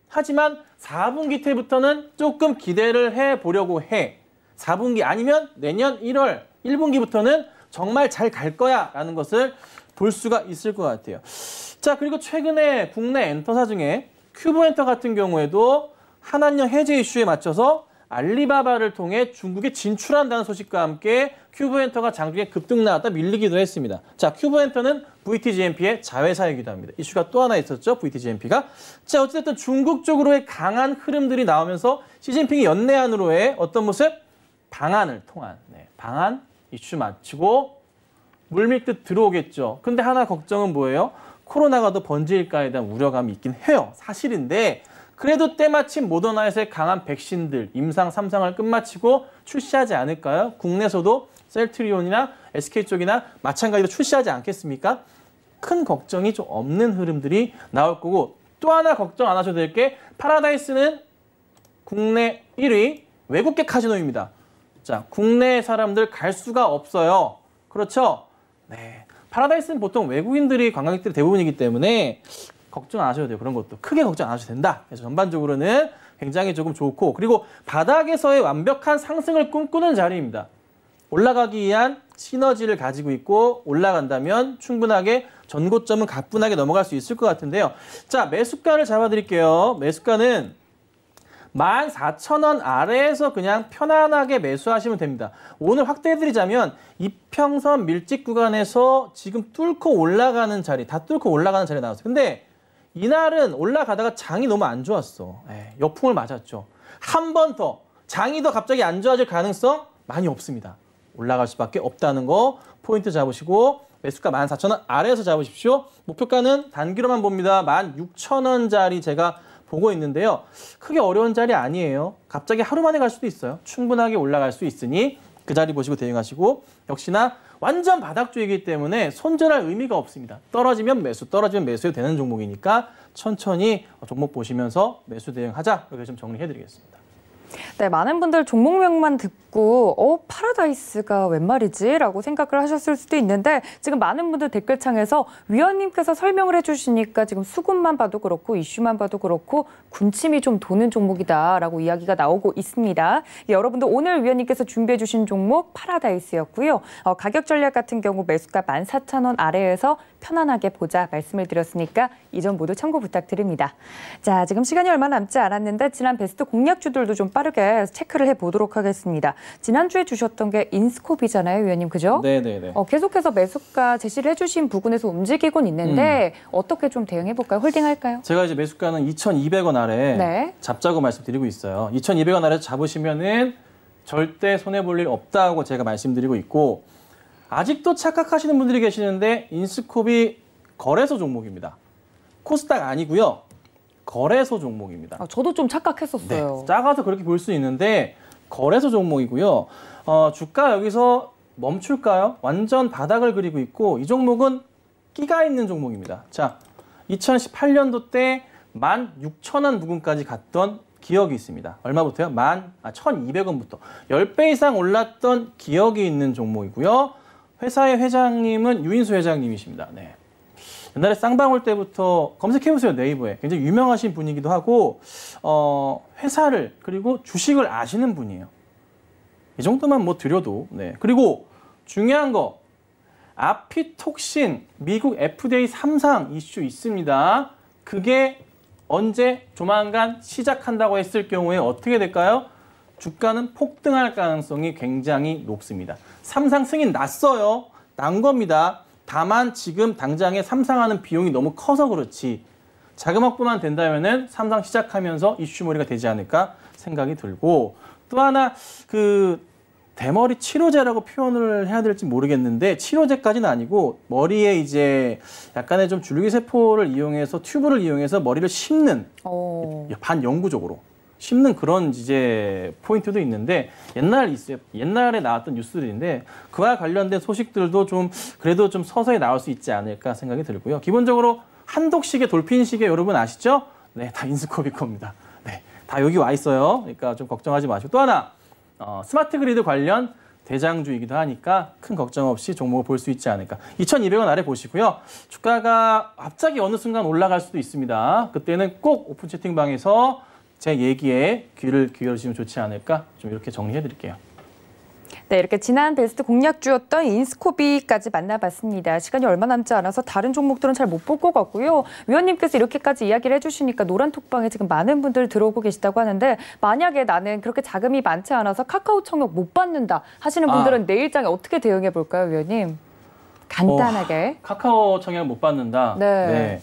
하지만 4분기 때부터는 조금 기대를 해보려고 해. 4분기 아니면 내년 1월 1분기부터는 정말 잘 갈 거야 라는 것을 볼 수가 있을 것 같아요. 자, 그리고 최근에 국내 엔터사 중에 큐브엔터 같은 경우에도 한한령 해제 이슈에 맞춰서 알리바바를 통해 중국에 진출한다는 소식과 함께 큐브엔터가 장중에 급등 나왔다 밀리기도 했습니다. 자, 큐브엔터는 VTGMP의 자회사이기도 합니다. 이슈가 또 하나 있었죠, VTGMP가. 자, 어쨌든 중국 쪽으로의 강한 흐름들이 나오면서 시진핑이 연내안으로의 어떤 모습? 방안을 통한, 방안 이슈 마치고 물밀듯 들어오겠죠. 근데 하나 걱정은 뭐예요? 코로나가 더 번질까에 대한 우려감이 있긴 해요. 사실인데 그래도 때마침 모더나에서의 강한 백신들 임상 3상을 끝마치고 출시하지 않을까요? 국내에서도 셀트리온이나 SK 쪽이나 마찬가지로 출시하지 않겠습니까? 큰 걱정이 좀 없는 흐름들이 나올 거고 또 하나 걱정 안 하셔도 될 게 파라다이스는 국내 1위 외국계 카지노입니다. 자, 국내 사람들 갈 수가 없어요. 그렇죠? 네. 파라다이스는 보통 외국인들이 관광객들이 대부분이기 때문에 걱정 안 하셔도 돼요. 그런 것도 크게 걱정 안 하셔도 된다. 그래서 전반적으로는 굉장히 조금 좋고 그리고 바닥에서의 완벽한 상승을 꿈꾸는 자리입니다. 올라가기 위한 시너지를 가지고 있고 올라간다면 충분하게 전고점은 가뿐하게 넘어갈 수 있을 것 같은데요. 자, 매수가를 잡아드릴게요. 매수가는 14,000원 아래에서 그냥 편안하게 매수하시면 됩니다. 오늘 확대해드리자면 이평선 밀집 구간에서 지금 뚫고 올라가는 자리, 다 뚫고 올라가는 자리 나왔어요. 근데 이날은 올라가다가 장이 너무 안 좋았어. 역풍을 맞았죠. 한 번 더 장이 더 갑자기 안 좋아질 가능성 많이 없습니다. 올라갈 수밖에 없다는 거 포인트 잡으시고 매수가 14,000원 아래에서 잡으십시오. 목표가는 단기로만 봅니다. 16,000원짜리 제가 보고 있는데요. 크게 어려운 자리 아니에요. 갑자기 하루 만에 갈 수도 있어요. 충분하게 올라갈 수 있으니 그 자리 보시고 대응하시고 역시나 완전 바닥주의이기 때문에 손절할 의미가 없습니다. 떨어지면 매수, 떨어지면 매수해도 되는 종목이니까 천천히 종목 보시면서 매수 대응하자. 이렇게 좀 정리해드리겠습니다. 네, 많은 분들 종목명만 듣고 파라다이스가 웬 말이지? 라고 생각을 하셨을 수도 있는데 지금 많은 분들 댓글창에서 위원님께서 설명을 해주시니까 지금 수급만 봐도 그렇고 이슈만 봐도 그렇고 군침이 좀 도는 종목이다 라고 이야기가 나오고 있습니다. 여러분들 오늘 위원님께서 준비해 주신 종목 파라다이스였고요. 가격 전략 같은 경우 매수가 14,000원 아래에서 편안하게 보자 말씀을 드렸으니까 이 점 모두 참고 부탁드립니다. 자, 지금 시간이 얼마 남지 않았는데 지난 베스트 공략주들도 좀 빠르게 체크를 해보도록 하겠습니다. 지난주에 주셨던 게 인스코비잖아요, 위원님, 그죠? 네네네. 계속해서 매수가 제시를 해주신 부분에서 움직이곤 있는데 어떻게 좀 대응해볼까요? 홀딩할까요? 제가 이제 매수가는 2,200원 아래 네. 잡자고 말씀드리고 있어요. 2,200원 아래 잡으시면은 절대 손해볼 일 없다고 제가 말씀드리고 있고 아직도 착각하시는 분들이 계시는데 인스코비 거래소 종목입니다. 코스닥 아니고요. 거래소 종목입니다. 저도 좀 착각했었어요. 네, 작아서 그렇게 볼 수 있는데 거래소 종목이고요. 주가 여기서 멈출까요? 완전 바닥을 그리고 있고 이 종목은 끼가 있는 종목입니다. 자, 2018년도 때 16,000원 부근까지 갔던 기억이 있습니다. 얼마부터요? 1,200원부터 10배 이상 올랐던 기억이 있는 종목이고요. 회사의 회장님은 유인수 회장님이십니다. 네. 옛날에 쌍방울 때부터 검색해보세요. 네이버에. 굉장히 유명하신 분이기도 하고 회사를 그리고 주식을 아시는 분이에요. 이 정도만 뭐 드려도. 네. 그리고 중요한 거 아피톡신 미국 FDA 3상 이슈 있습니다. 그게 언제 조만간 시작한다고 했을 경우에 어떻게 될까요? 주가는 폭등할 가능성이 굉장히 높습니다. 3상 승인 났어요. 난 겁니다. 다만 지금 당장에 3상하는 비용이 너무 커서 그렇지 자금 확보만 된다면은 3상 시작하면서 이슈몰이가 되지 않을까 생각이 들고 또 하나 대머리 치료제라고 표현을 해야 될지 모르겠는데 치료제까지는 아니고 머리에 이제 약간의 좀 줄기세포를 이용해서 튜브를 이용해서 머리를 심는 반영구적으로 심는 그런 이제 포인트도 있는데 옛날에 나왔던 뉴스들인데 그와 관련된 소식들도 좀 그래도 좀 서서히 나올 수 있지 않을까 생각이 들고요. 기본적으로 한독시계, 돌핀시계 여러분 아시죠? 네, 다 인스코비 겁니다. 네, 다 여기 와 있어요. 그러니까 좀 걱정하지 마시고 또 하나 스마트 그리드 관련 대장주이기도 하니까 큰 걱정 없이 종목을 볼 수 있지 않을까. 2,200원 아래 보시고요. 주가가 갑자기 어느 순간 올라갈 수도 있습니다. 그때는 꼭 오픈 채팅방에서 제 얘기에 귀를 기울이시면 좋지 않을까 좀 이렇게 정리해드릴게요. 네, 이렇게 지난 베스트 공략주였던 인스코비까지 만나봤습니다. 시간이 얼마 남지 않아서 다른 종목들은 잘 못 볼 것 같고요. 위원님께서 이렇게까지 이야기를 해주시니까 노란톡방에 지금 많은 분들 들어오고 계시다고 하는데 만약에 나는 그렇게 자금이 많지 않아서 카카오 청약 못 받는다 하시는 분들은 내일장에 어떻게 대응해 볼까요, 위원님? 간단하게. 카카오 청약 못 받는다. 네.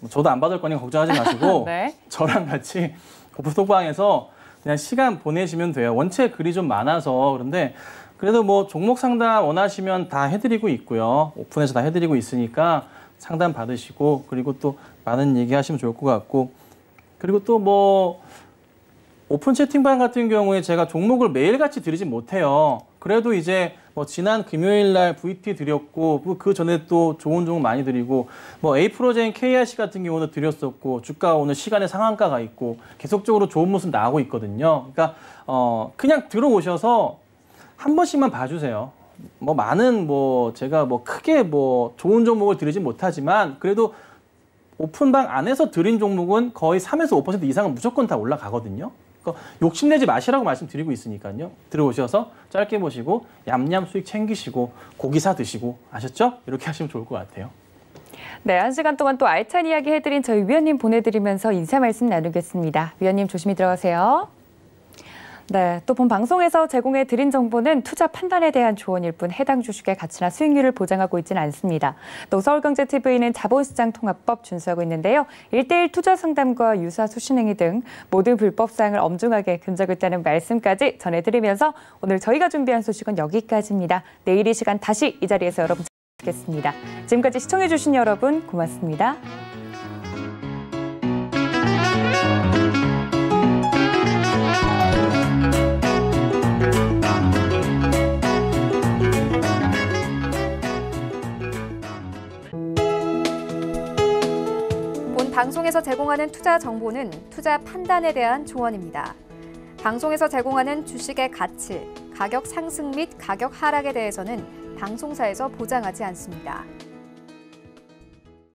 저도 안 받을 거니까 걱정하지 마시고 네. 저랑 같이 오픈톡방에서 그냥 시간 보내시면 돼요. 원체 글이 좀 많아서 그런데 그래도 뭐 종목 상담 원하시면 다 해드리고 있고요. 오픈해서 다 해드리고 있으니까 상담 받으시고 그리고 또 많은 얘기하시면 좋을 것 같고 그리고 또 뭐 오픈 채팅방 같은 경우에 제가 종목을 매일같이 드리진 못해요. 그래도 이제 뭐 지난 금요일 날 VT 드렸고 그 전에 또 좋은 종목 많이 드리고 뭐 A프로젠 KRC 같은 경우도 드렸었고 주가 오늘 시간에 상한가가 있고 계속적으로 좋은 모습 나오고 있거든요. 그러니까 그냥 들어오셔서 한 번씩만 봐주세요. 뭐 많은 뭐 제가 뭐 크게 뭐 좋은 종목을 드리진 못하지만 그래도 오픈방 안에서 드린 종목은 거의 3에서 5% 이상은 무조건 다 올라가거든요. 그러니까 욕심내지 마시라고 말씀드리고 있으니까요. 들어오셔서 짧게 보시고 얌얌 수익 챙기시고 고기 사 드시고 아셨죠? 이렇게 하시면 좋을 것 같아요. 네, 1시간 동안 또 알찬 이야기 해드린 저희 위원님 보내드리면서 인사 말씀 나누겠습니다. 위원님 조심히 들어가세요. 네, 또 본 방송에서 제공해드린 정보는 투자 판단에 대한 조언일 뿐 해당 주식의 가치나 수익률을 보장하고 있지는 않습니다. 또 서울경제TV는 자본시장통합법 준수하고 있는데요. 1:1 투자 상담과 유사 수신행위 등 모든 불법 사항을 엄중하게 근절하고 있다는 말씀까지 전해드리면서 오늘 저희가 준비한 소식은 여기까지입니다. 내일 이 시간 다시 이 자리에서 여러분 찾아뵙겠습니다. 지금까지 시청해주신 여러분 고맙습니다. 방송에서 제공하는 투자 정보는 투자 판단에 대한 조언입니다. 방송에서 제공하는 주식의 가치, 가격 상승 및 가격 하락에 대해서는 방송사에서 보장하지 않습니다.